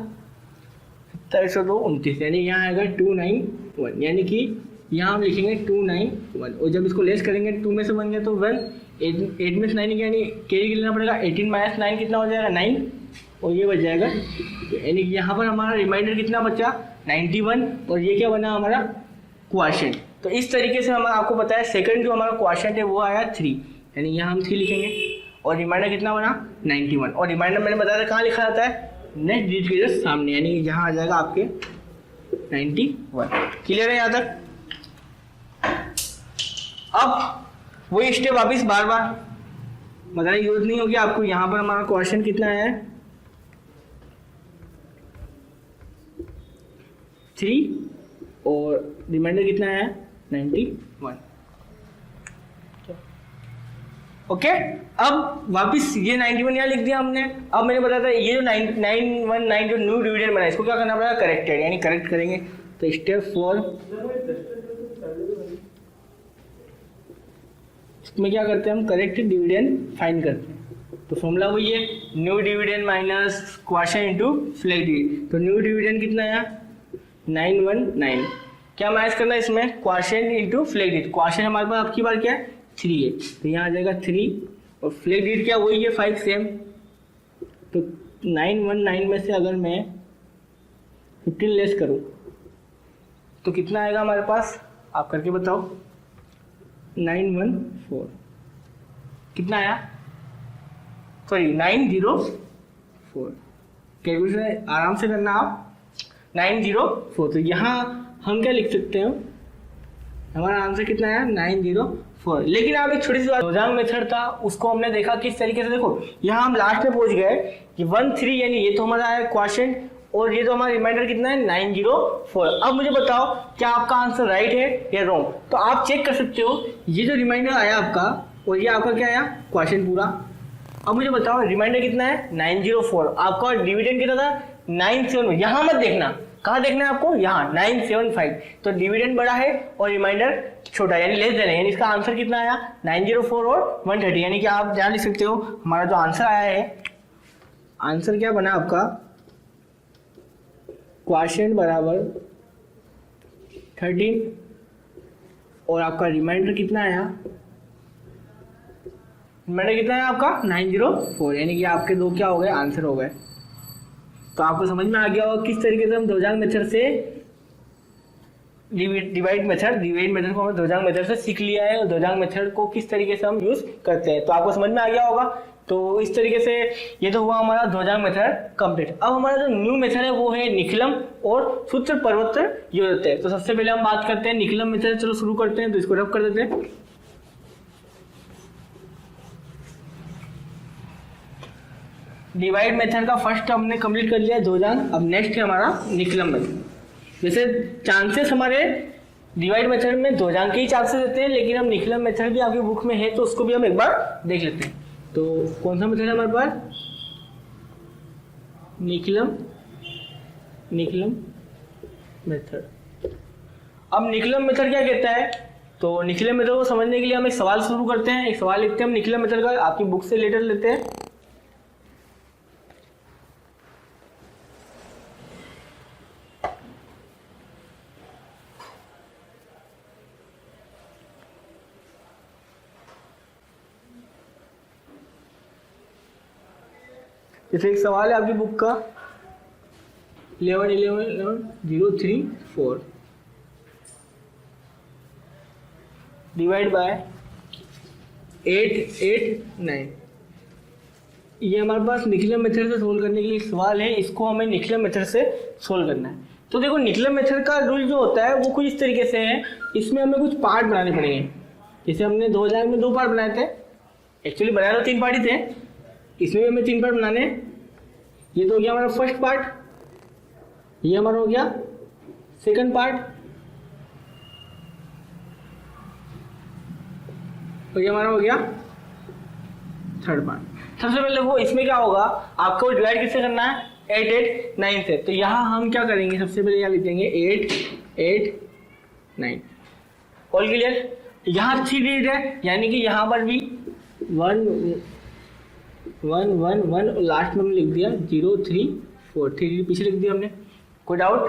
2729, यानी यहाँ आएगा 291, यानी कि यहाँ हम लिखेंगे 291, और जब इसको लेस करेंगे 2 में से बन गया तो 1, 8 में से 9 यानी कैरी लेना पड़ेगा, 18 माइनस 9 कितना हो जाएगा 9, और ये बच जाएगा, यानी कि यहाँ पर हमारा रिमाइंडर कितना बचा 91, और ये क्या बना हमारा क्वोशिएंट। तो इस तरीके से हमारा आपको पता है सेकंड जो हमारा क्वोशिएंट है वो आया 3, यानी यहाँ हम 3 लिखेंगे, और रिमाइंडर कितना बना 91, और रिमाइंडर मैंने बताया था कहाँ लिखा जाता है, नेक्स्ट डिजिट के जस्ट सामने, यानी कि यहाँ आ जाएगा आपके 91। क्लियर है यहाँ तक। अब वही स्टेप वापिस बार बार बताने की जरूरत नहीं होगी आपको। यहाँ पर हमारा क्वेश्चन कितना है 3, और रिमाइंडर कितना है 91। ओके, अब वापिस ये 91 यहाँ लिख दिया हमने। अब मैंने बताया था ये जो 919 जो न्यू डिविडेंड बना, इसको क्या करना पड़ेगा, करेक्टेड, यानी करेक्ट करेंगे। तो स्टेप 4 इसमें क्या करते हैं हम, करेक्ट डिविडेंड फाइंड करते हैं। तो फॉर्मूला वही है, new dividend minus quotient into flag dividend. तो न्यू डिविडेंड कितना आया 919, क्या माइनस करना है इसमें, quotient into flag dividend. Quotient हमारे पास आपकी बार क्या है 3 है, तो यहाँ आ जाएगा 3, और फ्लैग डिविडेंड क्या वही है 5 सेम। तो 919 में से अगर मैं 15 लेस करूँ तो कितना आएगा हमारे पास, आप करके बताओ। 914 कितना आया, सॉरी 904, कैलकुलेशन आराम से करना आप। 904, तो यहाँ हम क्या लिख सकते हो, हमारा आंसर कितना आया 904। लेकिन आप एक छोटी सी बात, रोजांग मेथड था उसको हमने देखा किस तरीके से, देखो यहाँ हम लास्ट में पहुंच गए कि 13, यानी ये तो हमारा है क्वोशिएंट, और ये तो हमारा रिमाइंडर कितना है 904। अब मुझे बताओ क्या आपका आंसर राइट है या रॉन्ग। तो आप चेक कर सकते हो, ये जो रिमाइंडर आया आपका और ये आपका क्या आया क्वोशिएंट पूरा। अब मुझे बताओ रिमाइंडर कितना है 904, आपका डिविडेंड कितना था 975। यहाँ मत देखना, कहाँ देखना है आपको, यहाँ 975। तो डिविडेंड बड़ा है और रिमाइंडर छोटा, यानी लेस देन है, यानी इसका आंसर कितना आया 904 और 130। यानी कि आप ध्यान लिख सकते हो हमारा जो आंसर आया है, आंसर क्या बना आपका, क्वोशिएंट बराबर 13 और आपका रिमाइंडर कितना आया, रिमाइंडर कितना है आपका 904, यानी कि आपके दो क्या हो गए आंसर हो गए। तो आपको समझ में आ गया होगा किस तरीके से हम दोजांग मेथड से डिवाइड मेथड को हम दोजांग मेथड से सीख लिया है, और दोजांग मेथड को किस तरीके से हम यूज करते हैं, तो आपको समझ में आ गया होगा। तो इस तरीके से ये तो हुआ हमारा दोजांग मेथड कंप्लीट। अब हमारा जो न्यू मेथड है वो है निखिलम और सूत्र पर्वत्र योजते हैं। तो सबसे पहले हम बात करते हैं निखिलम मेथड, चलो शुरू करते हैं। तो इसको रब कर देते हैं। डिवाइड मेथड का फर्स्ट हमने कंप्लीट कर लिया दोजांग, अब नेक्स्ट है हमारा निखिलम मेथड। जैसे चांसेस हमारे डिवाइड मेथड में दोजांग के ही चांसेस रहते हैं, लेकिन हम निखिलम मेथड भी आपकी बुक में है तो उसको भी हम एक बार देख लेते हैं। तो कौन सा मेथड है हमारे पास, निखिलम मेथड। अब निखिलम मेथड क्या कहता है, तो निखिलम मेथड को समझने के लिए हम एक सवाल शुरू करते हैं। एक सवाल लिखते हैं हम निखिलम मेथड का, आपकी बुक से लेटर लेते हैं। जैसे एक सवाल है आपकी बुक का 11,034 डिवाइड बाय 889। ये हमारे पास निखिलम मेथड से सोल्व करने के लिए सवाल है, इसको हमें निखिलम मेथड से सोल्व करना है। तो देखो निखिलम मेथड का रूल जो होता है वो कुछ इस तरीके से है, इसमें हमें कुछ पार्ट बनाने पड़ेंगे। जैसे हमने 2000 में 2 पार्ट बनाए थे, एक्चुअली बनाए तो 3 पार्ट ही थे, इसमें भी हमें 3 पार्ट बनाने। ये तो हो गया हमारा फर्स्ट पार्ट, ये हमारा हो गया सेकंड पार्ट, और ये हमारा हो गया थर्ड पार्ट। सबसे पहले वो इसमें क्या होगा, आपको डिवाइड किससे करना है 8 8 9 से। तो यहाँ हम क्या करेंगे, सबसे पहले यहाँ लिख देंगे 8 8 9। All clear. यहाँ 3 डिजिट है, यानी कि यहाँ पर भी 1 1 1 1 और लास्ट में हमने लिख दिया 0 3 4, 3 डिजिट पीछे लिख दिया हमने। कोई डाउट?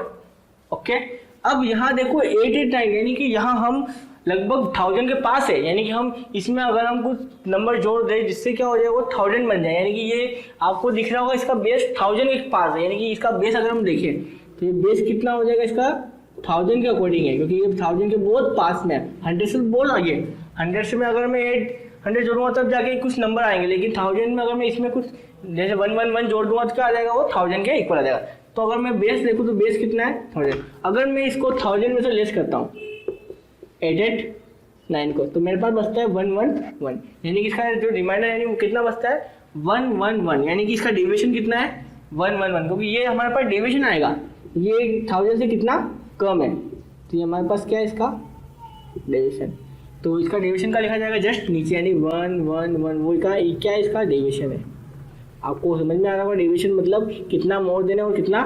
ओके। अब यहाँ देखो 8 8 9, यानी कि यहाँ हम लगभग 1000 के पास है, यानी कि हम इसमें अगर हम कुछ नंबर जोड़ दें जिससे क्या हो जाए वो 1000 बन जाए, यानी कि ये आपको दिख रहा होगा इसका बेस 1000 के पास है, यानी कि इसका बेस अगर हम देखें तो ये बेस कितना हो जाएगा इसका 1000 के अकॉर्डिंग है, क्योंकि ये 1000 के बहुत पास में है। 100 से बहुत आगे, 100 से में अगर मैं 800 जोड़ूंगा तब जाके कुछ नंबर आएंगे, लेकिन 1000 में अगर मैं इसमें कुछ जैसे 111 जोड़ दूंगा तो क्या आ जाएगा, वो 1000 के इक्वल आ जाएगा। तो अगर मैं बेस देखूँ तो बेस कितना है 1000। अगर मैं इसको 1000 में से लेस करता हूँ 8 8 9 को, तो मेरे पास बचता है 111, यानी कि इसका जो रिमाइंडर यानी वो कितना बचता है 111, यानी कि इसका डेविएशन कितना है 111, क्योंकि ये हमारे पास डेविएशन आएगा, ये 1000 से कितना कम है, तो ये हमारे पास क्या है इसका डेविएशन। तो इसका डेविएशन का लिखा जाएगा जस्ट नीचे, यानी 111, वो क्या है इसका डेविएशन है। आपको समझ में आ रहा होगा डेविएशन मतलब कितना मोर देना और कितना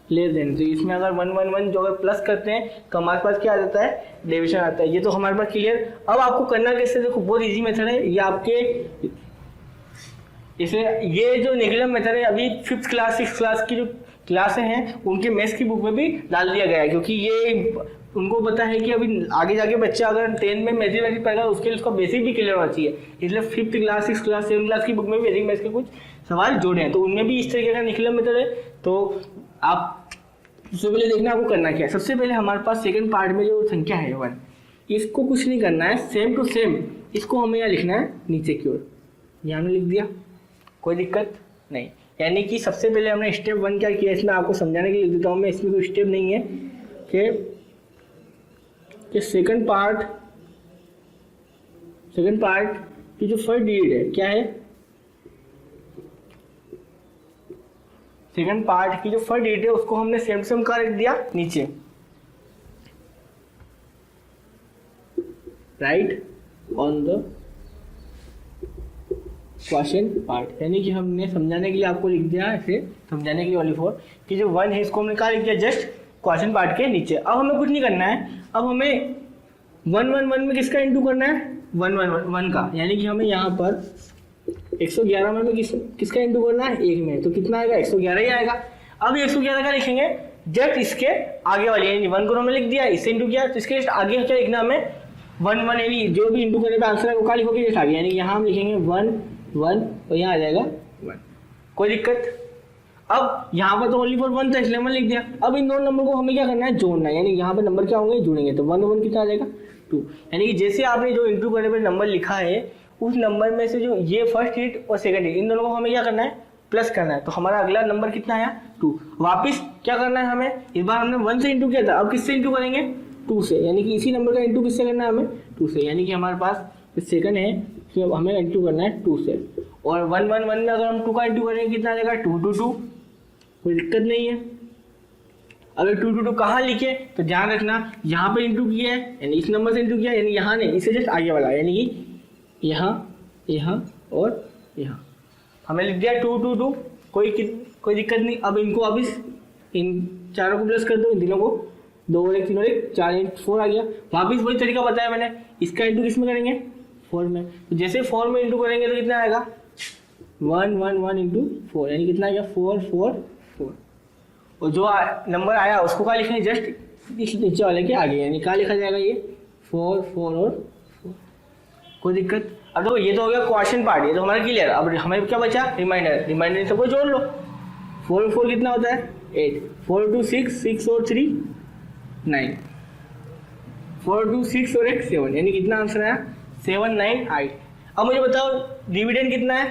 लेस देना। तो इसमें अगर 111 जो अगर प्लस करते हैं तो हमारे पास क्या आ जाता है डेविएशन आता है। ये तो हमारे पास क्लियर। अब आपको करना कैसे, देखो बहुत इजी मेथड है ये आपके, इसे ये जो निगलम मेथड है अभी 5th क्लास 6th क्लास की जो क्लासें हैं उनके मैथ्स की बुक में भी डाल दिया गया है, क्योंकि ये उनको पता है कि अभी आगे जाके बच्चा अगर 10 में मैथमेटिक्स पढ़ेगा उसके लिए उसका बेसिक भी क्लियर होना चाहिए, इसलिए 5th class 6th class 7th class की बुक में भी बेसिक मैथ्स के कुछ सवाल जोड़े हैं, तो उनमें भी इस तरीके का निगलम मेथड है। तो आप सबसे पहले देखना आपको करना क्या है। सबसे पहले हमारे पास सेकंड पार्ट में जो संख्या है 1, इसको कुछ नहीं करना है, सेम टू सेम इसको हमें यहाँ लिखना है नीचे की ओर, यहाँ हमने लिख दिया, कोई दिक्कत नहीं। यानी कि सबसे पहले हमने स्टेप 1 क्या किया, इसमें आपको समझाने के लिए लिख देता हूँ मैं, इसमें कोई स्टेप नहीं है कि सेकंड पार्ट की जो फर्स्ट डिजिट है क्या है, सेकंड पार्ट की जो फर्स्ट डिजिट है उसको हमने सेम सेम का रख दिया नीचे, right on the question part, यानी कि हमने समझाने के लिए आपको लिख दिया ऐसे, समझाने के लिए ओनली फॉर कि जो 1 है इसको हमने कहा लिख दिया जस्ट क्वेश्चन पार्ट के नीचे। अब हमें कुछ नहीं करना है, अब हमें 111 में किसका इंटू करना है 111 का, यानी कि हमें यहाँ पर 111 में किसका इंटू करना है 1 में, तो कितना आएगा 111 ही आएगा। अब 111 का लिखेंगे जस्ट इसके आगे वाले, यानी 1 को हमने लिख दिया, इससे इंटू किया, तो इसके आगे क्या लिखना हमें 1 1, यानी जो भी इंटू करने पे आंसर है वो क्या लिखोगे जस्ट आगे, यानी यहाँ हम लिखेंगे 1 1 और यहाँ आ जाएगा 1, कोई दिक्कत। अब यहाँ पर तो ओनली फॉर 1 था इसलिए 1 लिख दिया। अब इन दोनों नंबर को हमें क्या करना है जोड़ना है, यानी यहाँ पर नंबर क्या होंगे जुड़ेंगे, तो 1 1 कितना आ जाएगा 2, यानी कि जैसे आपने जो इंटू करने पर नंबर लिखा है उस नंबर में से जो ये फर्स्ट हिट और सेकंड हिट इन दोनों को हमें क्या करना है प्लस करना है, तो हमारा अगला नंबर कितना आया 2। वापस क्या करना है हमें, इस बार हमने 1 से इंटू किया था, अब किससे इंटू करेंगे 2 से, यानी कि इसी नंबर का इंटू किससे करना है हमें 2 से, यानी कि हमारे पास सेकंड है तो हमें इंटू करना है 2 से, और 1 1 1 में अगर हम 2 का इंटू करेंगे कितना आ जाएगा 2 2 2, कोई दिक्कत नहीं है। अगर 2 2 2 कहाँ लिखे तो ध्यान रखना यहाँ पर इंटू किया है, यानी इस नंबर से इंटू किया, यानी यहाँ नहीं इससे जस्ट आगे वाला, यानी कि यहाँ यहाँ और यहाँ हमें लिख दिया 2 2 2, कोई दिक्कत नहीं। अब इनको वापिस इन चारों को प्लस कर दो, इन तीनों को 2 और 1 3 और 1 4 4 आ गया। वापिस वही तरीका बताया मैंने, इसका इंटू किस में करेंगे 4 में, तो जैसे 4 में इंटू करेंगे तो कितना आएगा 1 1 1 इंटू 4, यानी कितना आ गया 4 4 4, और जो नंबर आया उसको क्या लिखेंगे जस्ट इस नीचे वाले के आगे, यानी क्या लिखा जाएगा ये 4 4 और 4, कोई दिक्कत। अब देखो ये तो हो गया क्वेश्चन पार्ट, ये तो हमारा क्लियर। अब हमें क्या बचा रिमाइंडर सबको जोड़ लो, 4 4 कितना होता है 8, 4 2 6 6 और 3 9, 4 2 6 और 1 7, यानी कितना आंसर आया 7 9 8। अब मुझे बताओ डिविडेंड कितना है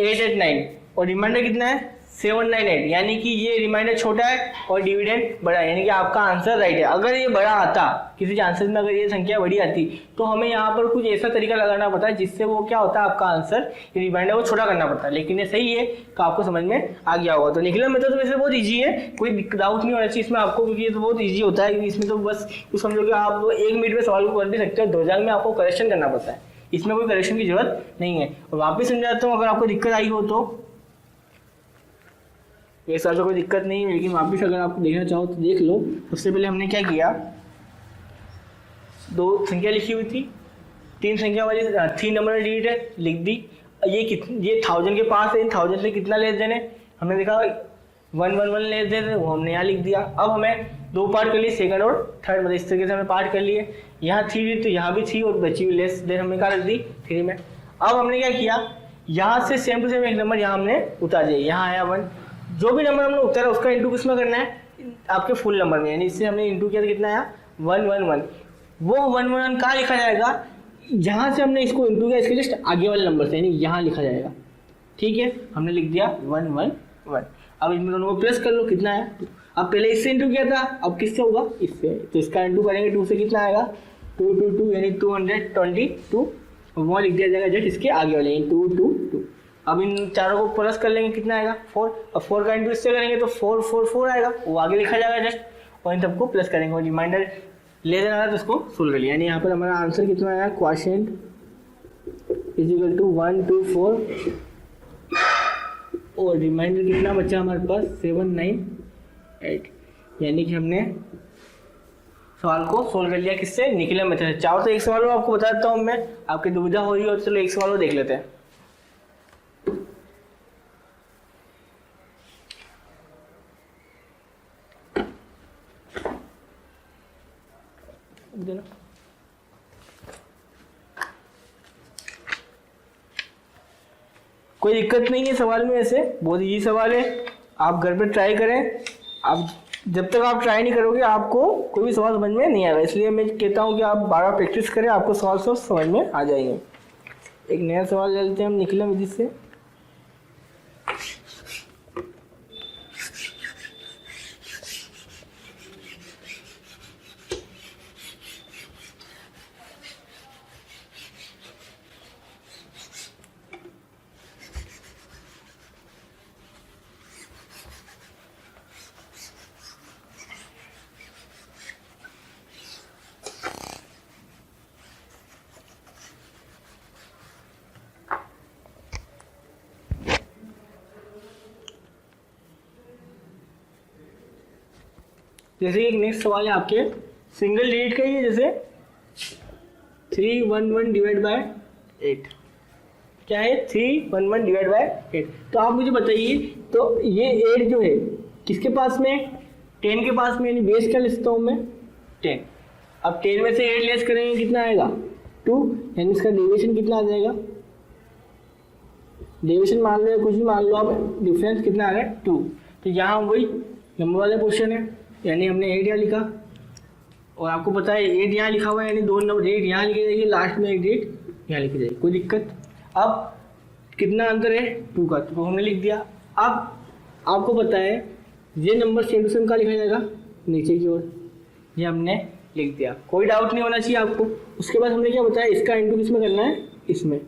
8 8 9 और रिमाइंडर कितना है 7 9 8, यानी कि ये रिमाइंडर छोटा है और डिविडेंड बड़ा है, यानी कि आपका आंसर राइट है। अगर ये बड़ा आता, किसी आंसर में अगर ये संख्या बड़ी आती तो हमें यहाँ पर कुछ ऐसा तरीका लगाना पड़ता है जिससे वो क्या होता है आपका आंसर रिमाइंडर को छोटा करना पड़ता है, लेकिन ये सही है तो आपको समझ में आ गया होगा। तो निकलना मेथड तो वैसे बहुत ईजी है, कोई डाउट नहीं होना चाहिए इसमें आपको, क्योंकि ये तो बहुत ईजी होता है। इसमें तो बस कुछ समझो कि आप 1 मिनट में सवाल को कर भी सकते हो, 2000 में आपको करेक्शन करना पड़ता है, इसमें कोई करेक्शन की जरूरत नहीं है। और वापस समझाता हूँ, अगर आपको दिक्कत आई हो तो इस साल तो कोई दिक्कत नहीं है, लेकिन वापस अगर आप देखना चाहो तो देख लो। सबसे पहले हमने क्या किया, 2 संख्या लिखी हुई थी, 3 संख्या वाली 3 नंबर डिजिट है, लिख दी। ये 1000 के पास है, 1000 से कितना लेस देन है, हमने देखा 111 लेस देन है, वो हमने यहाँ लिख दिया। अब हमें 2 पार्ट कर लिए, सेकंड और थर्ड, मतलब इस तरीके से हमने पार्ट कर लिए। यहाँ 3 तो यहाँ भी 3 और बची हुई लेस देन हमने कहा रख दी 3 में। अब हमने क्या किया, यहाँ से सेम टू सेम एक नंबर यहाँ हमने उतार दिया, यहाँ आया 1। जो भी नंबर हमने उतारा उसका इंटू किस में करना है, आपके फुल नंबर में, यानी इससे हमने इंटू किया तो कितना आया 111। वो 111 कहाँ लिखा जाएगा, जहाँ से हमने इसको इंटू किया इसके जस्ट आगे वाले नंबर से, यानी यहाँ लिखा जाएगा। ठीक है, हमने लिख दिया 111। अब इन दोनों को प्लस कर लो, कितना है, अब पहले इससे इंटू किया था, अब किससे होगा, इससे, तो इसका इंटू करेंगे 2 से, कितना आएगा 222 यानी 222। वहाँ लिख दिया जाएगा जस्ट इसके आगे वाले 222। अब इन चारों को प्लस कर लेंगे, कितना आएगा 4। अब 4 का इंटू इससे करेंगे तो 4 आएगा, वो आगे लिखा जाएगा जस्ट, और इन सबको प्लस करेंगे और रिमाइंडर ले देना है तो उसको सोल्व कर लिया। यानी यहाँ पर हमारा आंसर कितना आया, क्वोशिएंट इक्वल टू 124 और रिमाइंडर कितना बचा हमारे पास 798। यानी कि हमने सवाल को सोल्व कर लिया, किससे, निकले मेथड से। चाहो तो एक सवाल आपको बता देता हूँ मैं, आपकी दुविधा हो रही हो, चलो एक सवाल देख लेते हैं। कोई दिक्कत नहीं है सवाल में, ऐसे बहुत इजी सवाल है, आप घर पे ट्राई करें। आप जब तक आप ट्राई नहीं करोगे आपको कोई भी सवाल समझ में नहीं आएगा, इसलिए मैं कहता हूँ कि आप बार प्रैक्टिस करें, आपको सवाल सब समझ में आ जाएंगे। एक नया सवाल ले लेते हैं हम, निकले विधि से। जैसे एक नेक्स्ट सवाल है आपके, सिंगल डिजिट का ही है, जैसे 311 डिवाइड बाय 8। क्या है 311 डिवाइड बाय 8। तो आप मुझे बताइए, तो ये 8 जो है किसके पास में, 10 के पास में, यानी बेस क्या लिखता हूँ मैं 10। अब 10 में से 8 लेस करेंगे, कितना आएगा 2, यानी इसका डेविएशन कितना आ जाएगा, डेविएशन मान लो या कुछ भी मान लो आप, डिफरेंस कितना आ रहा है 2। तो यहाँ वही नंबर वाला क्वेश्चन है, यानी हमने 8 यहाँ लिखा और आपको पता है 8 यहाँ लिखा हुआ है, यानी 2 नंबर 8 यहाँ लिखी जाएगी, लास्ट में एक डेट यहाँ लिखी जाएगी, कोई दिक्कत। अब कितना अंतर है 2 का, तो हमने लिख दिया। अब आपको पता है ये नंबर सेम टू सेम का लिखा जाएगा नीचे की ओर, ये हमने लिख दिया, कोई डाउट नहीं होना चाहिए आपको। उसके बाद हमने क्या बताया, इसका इंटू किस में करना है, इसमें,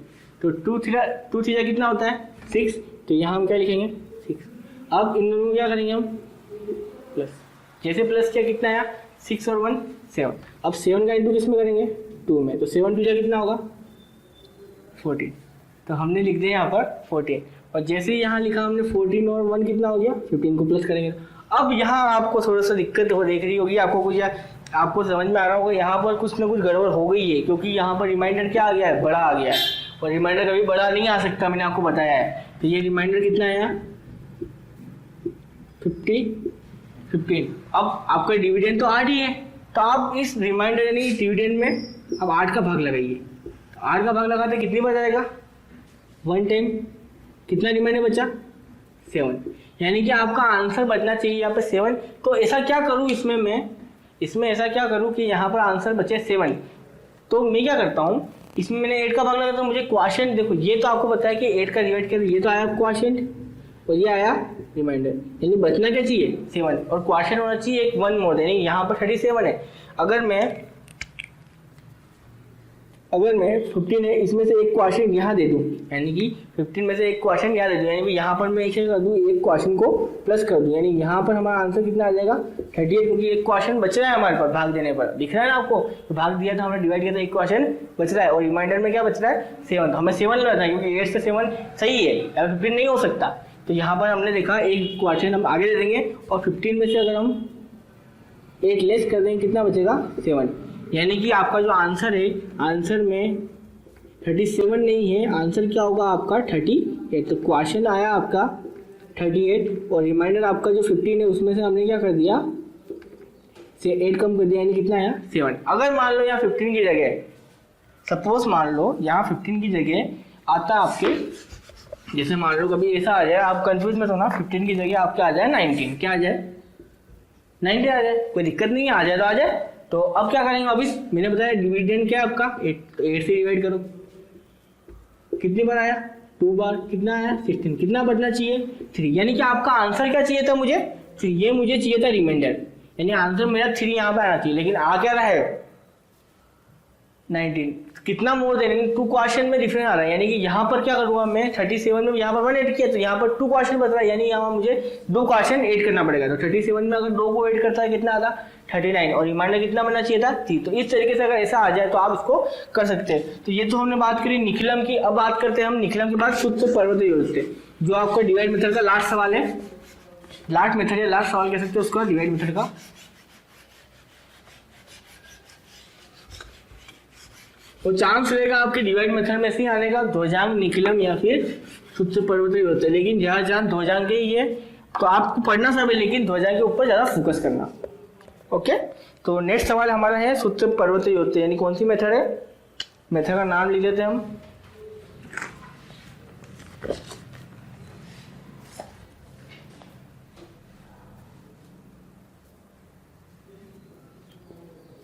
तो 2 3 कितना होता है 6, तो यहाँ हम क्या लिखेंगे 6। अब इन दोनों को क्या करेंगे हम प्लस, जैसे प्लस किया कितना आया 6 और 1 7। अब 7 का इंटू किस में करेंगे 2 में, तो 7 2 कितना होगा 14, तो हमने लिख दिया यहाँ पर 14। और जैसे यहाँ लिखा हमने 14 और 1 कितना हो गया 15 को प्लस करेंगे। अब यहाँ आपको थोड़ा सा दिक्कत हो देख रही होगी आपको, कुछ आपको समझ में आ रहा होगा यहाँ पर कुछ ना कुछ गड़बड़ हो गई है, क्योंकि यहाँ पर रिमाइंडर क्या आ गया है, बड़ा आ गया है, और रिमाइंडर कभी बड़ा नहीं आ सकता, मैंने आपको बताया है। तो ये रिमाइंडर कितना आया 15। अब आपका डिविडेंड तो 8 ही है, तो आप इस रिमाइंडर यानी डिविडेंड में अब 8 का भाग लगाइए। तो 8 का भाग लगाते कितनी बच जाएगा 110, कितना रिमाइंडर बचा 7, यानी कि आपका आंसर बचना चाहिए यहाँ पे 7। तो ऐसा क्या करूँ इसमें ऐसा क्या करूँ कि यहाँ पर आंसर बचे 7। तो मैं क्या करता हूँ, इसमें मैंने 8 का भाग लगाता हूँ, मुझे क्वोशिएंट देखो, ये तो आपको पता है कि 8 का डिवाइड कर, ये तो आया क्वोशिएंट और ये आया रिमाइंडर, यानी बचना क्या चाहिए 7, और क्वोशिएंट होना चाहिए एक 1 मोर, यानी यहाँ पर 37 है। अगर मैं 15 है, इसमें से एक क्वोशिएंट यहाँ दे दूँ, यानी कि 15 में से एक क्वोशिएंट यहाँ दे दूँ, यानी यहाँ पर मैं क्या कर दूँ, एक क्वोशिएंट को प्लस कर दूँ, यानी यहाँ पर हमारा आंसर कितना आ जाएगा 38, क्योंकि एक क्वोशिएंट बच रहा है हमारे पास भाग देने पर, दिख रहा है ना आपको, तो भाग दिया था हमने, डिवाइड किया था, एक क्वोशिएंट बच रहा है, और रिमाइंडर में क्या बच रहा है 7, तो हमें 7 लेना था, क्योंकि 8 से 7 सही है, 15 नहीं हो सकता। तो तो यहाँ पर हमने देखा एक क्वेश्चन हम आगे दे देंगे और 15 में से अगर हम 8 लेस कर देंगे कितना बचेगा 7, यानी कि आपका जो आंसर है, आंसर में 37 नहीं है, आंसर क्या होगा आपका 38। तो क्वेश्चन आया आपका 38 और रिमाइंडर आपका जो 15 है उसमें से हमने क्या कर दिया से 8 कम कर दिया, यानी कितना आया 7। अगर मान लो यहाँ 15 की जगह, सपोज मान लो यहाँ 15 की जगह आता आपके, जैसे मान लो कभी ऐसा आ जाए, आप कंफ्यूज मत होना, 15 की जगह आपके आ जाए 19, क्या आ जाए 90 आ जाए, कोई दिक्कत नहीं है, आ जाए तो आ जाए। तो अब क्या करेंगे, अभी मैंने बताया डिविडेंड क्या है आपका 8 से डिवाइड करो, कितनी बार आया 2 बार, कितना आया 16, कितना बचना चाहिए 3, यानी कि आपका आंसर क्या चाहिए था मुझे 3, ये मुझे चाहिए था रिमाइंडर, यानी आंसर मेरा 3 यहाँ पे आना चाहिए, लेकिन आ क्या रहा है 19, कितना मोर देने, 2 क्वेश्चन में डिफरेंस आ रहा है, यानी कि यहाँ पर क्या करूँगा मैं 37 में यहाँ पर 1 ऐड किया तो यहाँ पर 2 क्वेश्चन बच रहा है, यानी यहाँ मुझे 2 क्वेश्चन ऐड करना पड़ेगा। तो 37 में अगर 2 को ऐड करता है कितना आता 39 और रिमाइंडर कितना बनना चाहिए था 3। तो इस तरीके से अगर ऐसा आ जाए तो आप इसको कर सकते हैं। तो ये तो हमने बात करी निखिलम की, अब बात करते हैं हम निखिलम के बाद शुद्ध पर्वत योजते, जो आपका डिवाइड मेथड का लास्ट सवाल है, लास्ट मेथड है, लास्ट सवाल कह सकते हैं उसका डिवाइड मेथड का। तो चांस रहेगा आपके डिवाइड मेथड में से आने का ध्वजांक निखिलम या फिर शुद्ध पर्वत होते हैं, लेकिन जहाँ ध्वजांक के ही है तो आपको पढ़ना सब है, लेकिन ध्वजांक के ऊपर ज्यादा फोकस करना। ओके, तो नेक्स्ट सवाल हमारा है शुद्ध पर्वत होते, यानी कौन सी मेथड है, मेथड का नाम लिख देते हैं हम,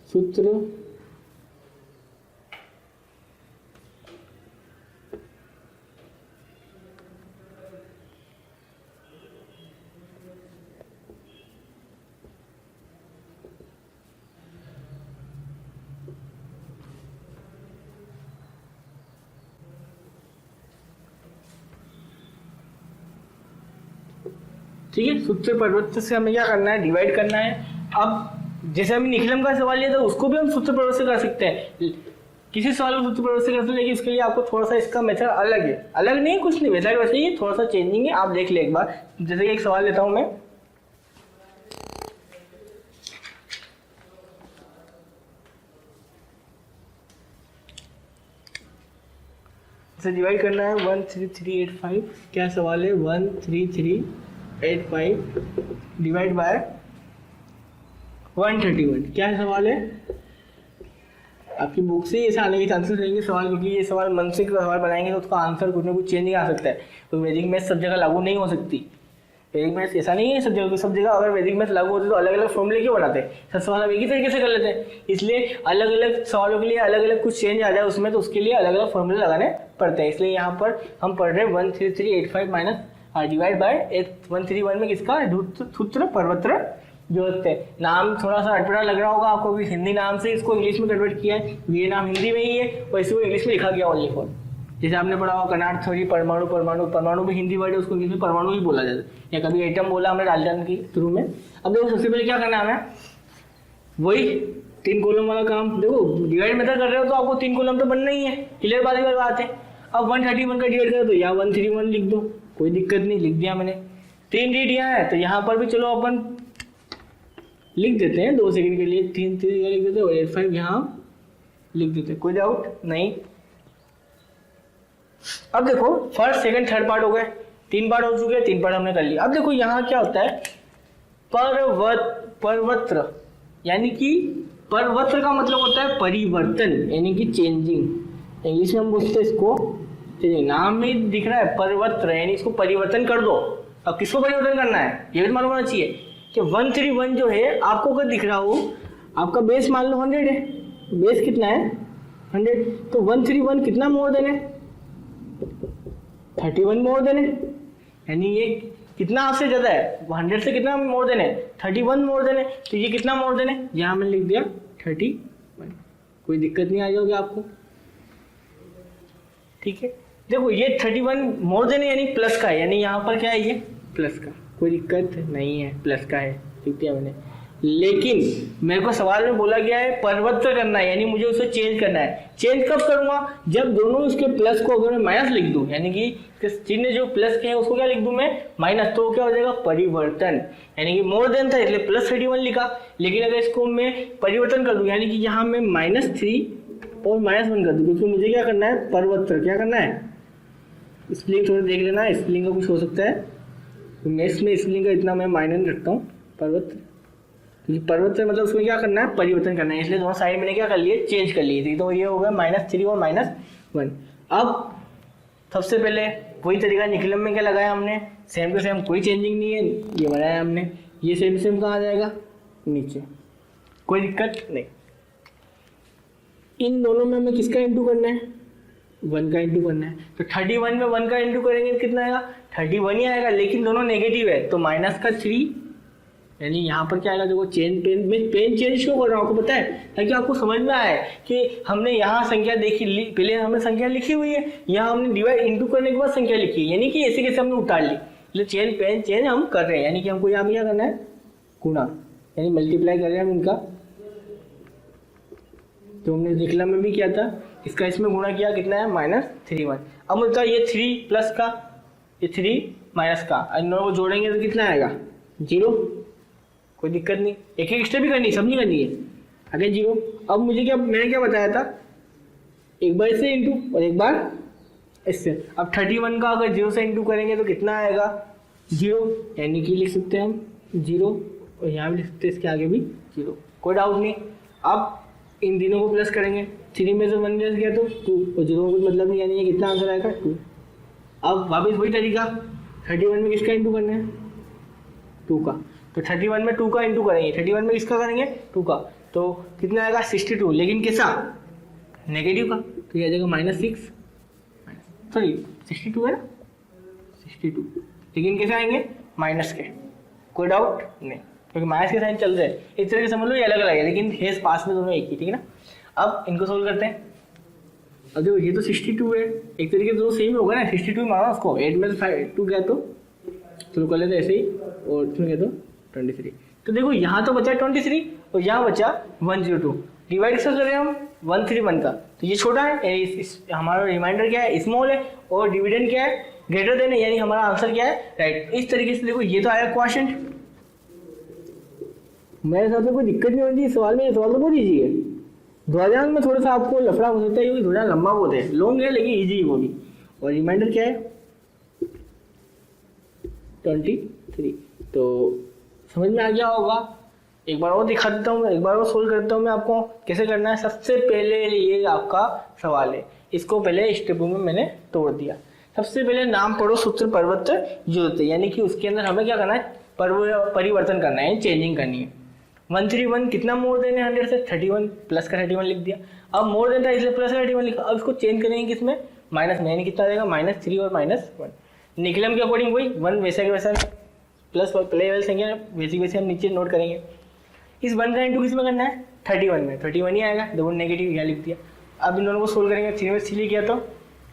सूत्र ठीक है। सूत्र पर्वत से हमें क्या करना है, डिवाइड करना है। अब जैसे हमें निखिलम का सवाल लिया था उसको भी हम सूत्र पर्वत से कर सकते हैं, किसी सवाल को सूत्र पर्वत से कर सकते हैं, लेकिन इसके लिए आपको थोड़ा सा इसका मेथड अलग है, अलग नहीं कुछ नहीं, मेथड वैसे ही थोड़ा सा चेंजिंग है, आप देख ले एक बार। जैसे कि एक सवाल लेता हूं मैं, इसे डिवाइड करना है 13385, क्या सवाल है 13385 डिवाइड बाय 131, क्या सवाल है, आपकी बुक से ऐसे आने के चांसेस रहेंगे सवाल, क्योंकि ये सवाल मन से सवाल बनाएंगे तो उसका आंसर कुछ ना कुछ चेंज आ सकता है। तो वैदिक मैथ सब जगह लागू नहीं हो सकती, वैदिक मैथ ऐसा नहीं है सब जगह अगर वैदिक मैथ लागू होती तो अलग अलग फॉर्मूले क्यों बनाते हैं, सब सवाल हम एक ही तरीके से कर लेते हैं, इसलिए अलग अलग सवालों के लिए अलग अलग कुछ चेंज आ जाए उसमें, तो उसके लिए अलग अलग फॉर्मूले लगाने पड़ते हैं। इसलिए यहाँ पर हम पढ़ रहे हैं 13385 माइनस डिवाइड बाय 131 में किसका सूत्र पर्वत्र जोड़ते हैं। नाम थोड़ा सा अटपटा लग रहा होगा आपको, हिंदी नाम से इसको इंग्लिश में कन्वर्ट किया है, ये नाम हिंदी में ही है और इसको इंग्लिश में लिखा गया ओनली फॉर, जैसे आपने पढ़ा हुआ कनाट थ्योरी, परमाणु भी हिंदी वर्ड है, उसको इंग्लिश में परमाणु ही बोला जाता है, या कभी एटम बोला हमने डालटन के थ्रू में। अब देखो सबसे पहले क्या करना है हमें, वही 3 कॉलम वाला काम, देखो डिवाइड मेथड कर रहे हो तो आपको 3 कॉलम तो बनना ही है, क्लियर बात है। अब 131 का डिवाइड करो तो यहाँ 131 लिख दो, कोई दिक्कत नहीं, लिख दिया मैंने। 3 डी दिया है तो यहाँ पर भी चलो अपन लिख देते हैं 2 सेकंड के लिए, 3 लिख देते हैं और 85 यहाँ लिख देते हैं, कोई डाउट नहीं। अब देखो फर्स्ट सेकंड थर्ड पार्ट हो गए, 3 पार्ट हो चुके हैं, 3 पार्ट हमने कर लिया। अब देखो यहाँ क्या होता है, पर्वत्र, यानी कि पर्वत्र का मतलब होता है परिवर्तन, यानी कि चेंजिंग, इंग्लिश में हम बोलते हैं इसको चेंजिंग। नाम में दिख रहा है पर्वत्र, यानी इसको परिवर्तन कर दो। अब किसको परिवर्तन करना है ये भी मालूम होना चाहिए कि 131 जो है आपको अगर दिख रहा हो, आपका बेस मान लो 100 है, बेस कितना है 100, तो 131 कितना मोर देने 31 मोर देने, यानी ये कितना आपसे ज्यादा है, 100 से कितना मोर देने 31 मोर देने, तो ये कितना मोर देने, यहाँ मैंने लिख दिया 31, कोई दिक्कत नहीं आ जाओगे आपको, ठीक है। देखो ये 31 मोर देने यानी प्लस का है, यानी यहाँ पर क्या है ये प्लस का, कोई दिक्कत नहीं है, प्लस का है, ठीक है मैंने। लेकिन मेरे को सवाल में बोला गया है परिवर्तन करना है, यानी मुझे उसे चेंज करना है। चेंज कब करूंगा? जब दोनों इसके प्लस को अगर मैं माइनस लिख दूं, यानी कि चिन्ह जो प्लस के है उसको क्या लिख दूं मैं? माइनस। तो क्या हो जाएगा? परिवर्तन। यानी कि मोर देन था इसलिए +31 लिखा, लेकिन अगर इसको मैं परिवर्तन कर दूं, यानी कि यहाँ मैं -3 और -1 कर दूं, क्योंकि मुझे क्या करना है? परिवर्तन। क्या करना है? स्पेलिंग थोड़ा देख लेना, स्पेलिंग का कुछ हो सकता है, तो नेक्स्ट में स्पेलिंग का इतना मैं मायने नहीं रखता हूँ। पर्वत, क्योंकि परिवर्तन मतलब उसमें क्या करना है? परिवर्तन करना है, इसलिए दोनों साइड मैंने क्या कर लिए? चेंज कर लिए। तो ये होगा -3 और -1। अब सबसे पहले वही तरीका निकलम में क्या लगाया हमने? सेम टू सेम, कोई चेंजिंग नहीं है, ये बनाया हमने। ये सेम टू सेम कहाँ आ जाएगा? नीचे, कोई दिक्कत नहीं। इन दोनों में हमें किसका इंटू करना है? 1 का इंटू करना है। तो 31 में 1 का इंटू करेंगे तो कितना आएगा? 31 ही आएगा, लेकिन दोनों नेगेटिव है, तो -3, यानी यहाँ पर क्या आएगा? देखो चेंज, पेन चेंज क्यों कर रहा हूँ आपको पता है? ताकि आपको समझ में आए कि हमने यहाँ संख्या देखी, पहले हमने संख्या लिखी हुई है, यहाँ हमने डिवाइड इंटू करने के बाद संख्या लिखी है, यानी कि ऐसे कैसे हमने उतार ली, इसलिए चेंज पेन चेंज हम कर रहे हैं, यानी कि हमको यहाँ पे क्या करना है? गुणा, यानी मल्टीप्लाई कर रहे हैं हम इनका। तो हमने निकला में भी किया था, इसका इसमें गुणा किया, कितना है? -31। अब मुझे ये 3 प्लस का, ये 3 माइनस का, इन दोनों को जोड़ेंगे तो कितना आएगा? 0। कोई दिक्कत नहीं, एक एक स्टेप भी करनी, सब नहीं करनी है, आगे 0। अब मुझे क्या, मैंने क्या बताया था? एक बार इससे इंटू और एक बार इससे। अब 31 का अगर 0 से इंटू करेंगे तो कितना आएगा? 0, यानी कि लिख सकते हैं हम 0, और यहाँ भी लिख सकते हैं इसके आगे भी 0, कोई डाउट नहीं। अब इन तीनों को प्लस करेंगे, 3 में से 1 माइनस किया तो 2, और 0 का मतलब नहीं, यानी ये कितना आंसर आएगा? 2। अब वापस वही तरीका, 31 में किसका इंटू करना है? 2 का। तो 31 में 2 का इंटू करेंगे, 31 में किसका करेंगे? 2 का, तो कितना आएगा? 62, लेकिन कैसा? नेगेटिव का, तो ये आ जाएगा -6, सॉरी 62 है ना, 62, लेकिन कैसे आएंगे? माइनस के। कोई डाउट नहीं, क्योंकि माइनस के साइन चल रहे हैं, इस तरह से समझ लो ये अलग अलग है, लेकिन हेस पास में दोनों एक ही, ठीक है ना। अब इनको सोल्व करते हैं। अब देखो ये तो 62 है, एक तरीके से तो सेम होगा ना, 62 माना उसको, 8 में से 2 गया तो चलो कर लेते ऐसे ही, और इसमें क्या तो 23। तो देखो यहाँ तो बचा 23 और यहाँ बचा 102। डिवाइड किसका कर रहे हैं हम? 131 का, तो ये छोटा है, हमारा रिमाइंडर क्या है? स्मॉल है, और डिविडेंड क्या है? ग्रेटर देन है, यानी हमारा आंसर क्या है? राइट। इस तरीके से देखो ये तो आया क्वोशिएंट। मेरे हिसाब से कोई दिक्कत नहीं होती सवाल में, सवाल तो बहुत ईजी है। ध्वजांक में थोड़ा सा आपको लफड़ा हो सकता है, क्योंकि थोड़ा लंबा बहुत है, लॉन्ग है लेकिन ईजी वो भी। और रिमाइंडर क्या है? 23। तो समझ में आ गया होगा। एक बार और दिखा देता हूँ, एक बार और सोल्व करता हूँ मैं आपको कैसे करना है। सबसे पहले ये आपका सवाल है, इसको पहले स्टेपों में मैंने तोड़ दिया। सबसे पहले नाम पढ़ो, सूत्र परिवर्तन जरूरत है, यानी कि उसके अंदर हमें क्या करना है? परिवर्तन करना है, चेंजिंग करनी है। 131 कितना मोर देन है 100 से? 31, प्लस का 31 लिख दिया। अब मोर देन था इसलिए प्लस का 31 लिखा। अब इसको चेंज करेंगे किसमें? माइनस में, यानी कितना आ जाएगा? -3 और -1। निकलम के अकॉर्डिंग वही 1 वैसा के वैसा, प्लस प्ले वाली संख्या वैसी वैसे हम नीचे नोट करेंगे। इस 1 का इंटू किसमें करना है? 31 में, 31 ही आएगा, दो नेगेटिव यहाँ लिख दिया। अब इन दोनों को सोल्व करेंगे, 3 में 3 किया तो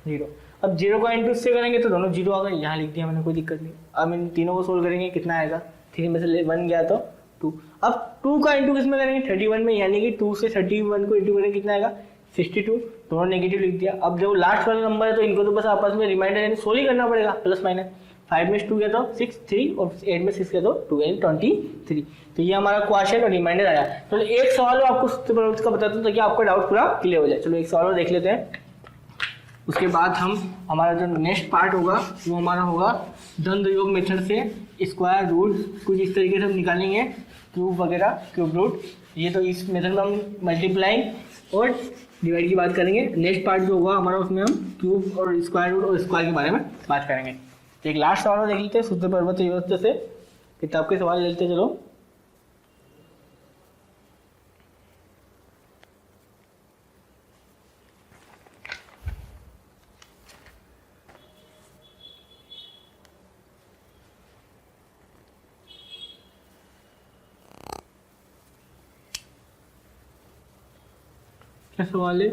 0। अब 0 का इंटू से करेंगे तो दोनों 0 आ गए, यहाँ लिख दिया मैंने, कोई दिक्कत नहीं। अब इन तीनों को सोल्व करेंगे, कितना आएगा? 3 में से 1 गया तो 2। अब 2 का इंटू किसमें करेंगे? 31 में, यानी कि 2 से 31 को इंटू करेंगे, कितना आएगा? 62, दोनों नेगेटिव लिख दिया। अब जो लास्ट वाला नंबर है तो इनको तो बस आपस में रिमाइंडर यानी सोल्व ही करना पड़ेगा, प्लस माइनस। 5 में 2 गया तो 6, 3 और 8 में 6 गया तो 2, यानी 23। तो ये हमारा क्वेश्चन और रिमाइंडर आया। चलो एक सवाल आपको सूत्र परिवर्तन का बताता हूँ ताकि आपका डाउट पूरा क्लियर हो जाए। चलो एक सवाल और देख लेते हैं, उसके बाद हम हमारा जो नेक्स्ट पार्ट होगा वो हमारा होगा द्वंद्व योग मेथड से स्क्वायर रूट कुछ इस तरीके से हम निकालेंगे, क्यूब वगैरह, क्यूब रूट। ये तो इस मेथड में हम मल्टीप्लाइंग और डिवाइड की बात करेंगे। नेक्स्ट पार्ट जो होगा हमारा उसमें हम क्यूब और स्क्वायर रूट और स्क्वायर के बारे में बात करेंगे। तो एक लास्ट सवाल देख लेते हैं सूत्र परिवर्तन व्यवस्था से, किताब के सवाल लेते चलो। क्या सवाल है?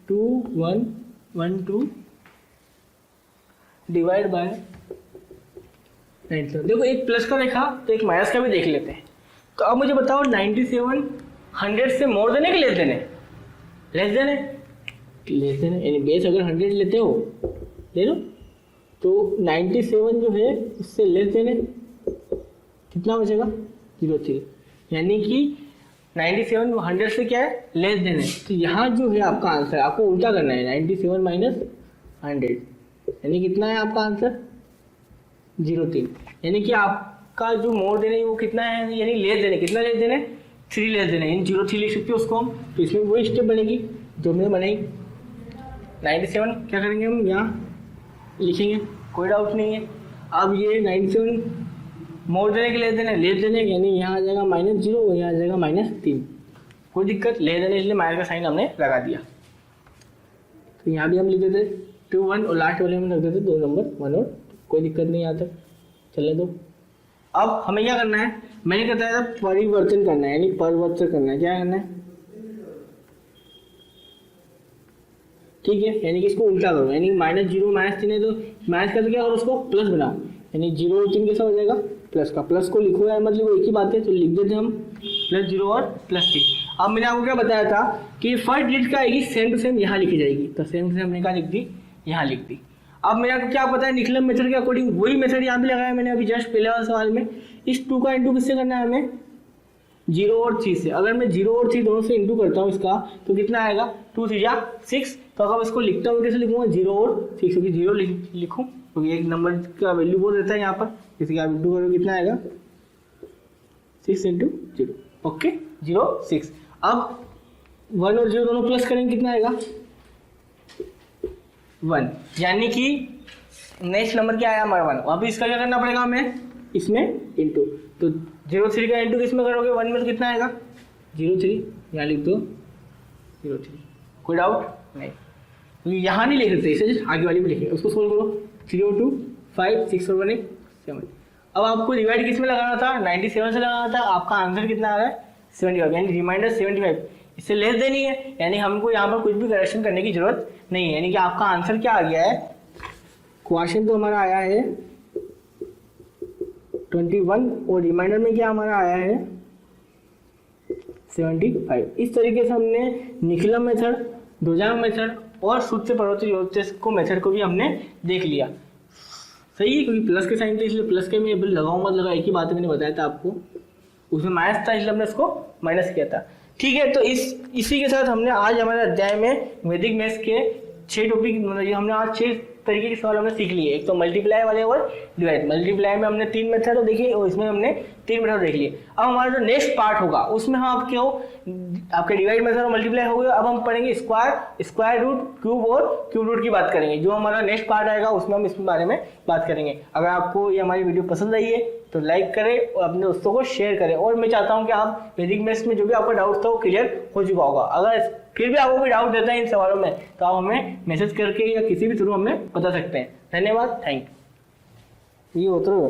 2 1 1 2 डिवाइड बाय 9। देखो एक प्लस का देखा तो एक माइनस का भी देख लेते हैं। तो अब मुझे बताओ 97 100 से मोर देने के लेस देने? लेस देने, लेस देने यानी बेस अगर 100 लेते हो ले लो, तो 97 जो है उससे लेस देने कितना बचेगा 03, यानी कि 97 100 से क्या है लेस देने। तो यहाँ जो है आपका आंसर आपको उल्टा करना है, 97 माइनस 100 यानी कितना है आपका आंसर 03, यानी कि आपका जो मोर देने वो कितना है, यानी लेस देने, कितना लेस देने 3 लेस देने, यानी 03 लिख सकते हो उसको हम। तो इसमें वही स्टेप बनेगी जो हमने बनाई। 97 क्या करेंगे हम यहाँ लिखेंगे, कोई डाउट नहीं है। अब ये 97 मोर देने के लेस देने, लेस देने यानी यहाँ आ जाएगा -0 और यहाँ आ जाएगा -3, कोई दिक्कत, लेस देने इसलिए माइनस का साइन हमने लगा दिया। तो यहाँ भी हम लिख देते 2 1 और लास्ट वाले में रख देते 2 नंबर 1 और, कोई दिक्कत नहीं आता, चलने दो। अब हमें क्या करना है, मैंने बताया था परिवर्तन करना है, यानी परिवर्तन करना है, क्या करना है ठीक है, यानी कि इसको उल्टा करो, यानी -0 -3 है तो माइनस करके क्या करो उसको प्लस बनाओ, यानी 0 और 3 कैसा हो जाएगा प्लस का, प्लस को लिखो या मतलब एक ही बात है तो लिख देते हम +0 और +3। अब मैंने आपको क्या बताया था कि फर्स्ट डिजिट क्या आएगी सेम टू सेम यहाँ लिखी जाएगी, तो सेम टू सेम हमने क्या लिख दी यहाँ लिख दी। अब मैंने आपको क्या पता है निकलम मेथड के अकॉर्डिंग वही मेथड यहाँ पे लगाया मैंने अभी जस्ट पहले वाले सवाल में। इस 2 का इंटू किससे करना है हमें 0 और 3 से। अगर मैं 0 और 3 दोनों से इंटू करता हूँ इसका तो कितना आएगा 2 3 6। तो अगर इसको लिखता हूँ कैसे लिखूंगा 0 और 6, क्योंकि 0 लिखूँ क्योंकि एक नंबर का वैल्यू बोल देता है यहाँ पर, इसके आप इंटू करो कितना आएगा 6 × 0, ओके 0 6। अब 1 और 0 दोनों प्लस करेंगे कितना आएगा 1, यानी कि नेक्स्ट नंबर क्या आया हमारा 1। अभी इसका क्या करना पड़ेगा हमें इसमें इंटू, तो 03 का इंटू किसमें करोगे 1 में तो कितना आएगा 03, यहाँ लिख दो 03, कोई डाउट नहीं, क्योंकि यहाँ नहीं लिख सकते इसे आगे वाली में लिखें। उसको सोल्व करो 3 और 2 5 6 और 1 7। अब आपको डिवाइड किस में लगाना था 97 से लगाना था, आपका आंसर कितना आ रहा है 75, यानी रिमाइंडर 75 इससे लेस देनी है, यानी हमको यहाँ पर कुछ भी करेक्शन करने की जरूरत नहीं है, यानी कि आपका आंसर क्या आ गया है, क्वेश्चन तो हमारा आया है 21 और रिमाइंडर में क्या हमारा आया है 75। इस तरीके से हमने निखिलम मेथड, डोजाम मेथड और सूत्र से परिवर्तित योजक को मेथड को भी हमने देख लिया। सही है, क्योंकि प्लस के साइन थे इसलिए प्लस के में लगाओ मत लगाओ, एक ही बात मैंने बताया था आपको, उसमें माइनस था इसलिए हमने उसको माइनस किया था। ठीक है, तो इसी के साथ हमने आज हमारे अध्याय में वैदिक मैथ्स के 6 टॉपिक, मतलब हमने आज 6 तरीके के सवाल हमने सीख लिए। एक तो मल्टीप्लाई वाले और डिवाइड। मल्टीप्लाई में हमने 3 मेथड देखिए और इसमें हमने 3 मेथड देख लिए। अब हमारा जो नेक्स्ट पार्ट होगा उसमें हम आपके डिवाइड मेथड और मल्टीप्लाई हो गए, अब हम पढ़ेंगे स्क्वायर रूट, क्यूब और क्यूब रूट की बात करेंगे। जो हमारा नेक्स्ट पार्ट आएगा उसमें हम इस बारे में बात करेंगे। अगर आपको ये हमारी वीडियो पसंद आई है तो लाइक करें और अपने दोस्तों को शेयर करें। और मैं चाहता हूँ कि आप वैदिक मैथ्स में जो भी आपका डाउट था वो क्लियर हो चुका होगा। अगर फिर भी आपको कोई डाउट रहता है इन सवालों में तो आप हमें मैसेज करके या किसी भी थ्रू हमें बता सकते हैं। धन्यवाद, थैंक यू। ये होता है।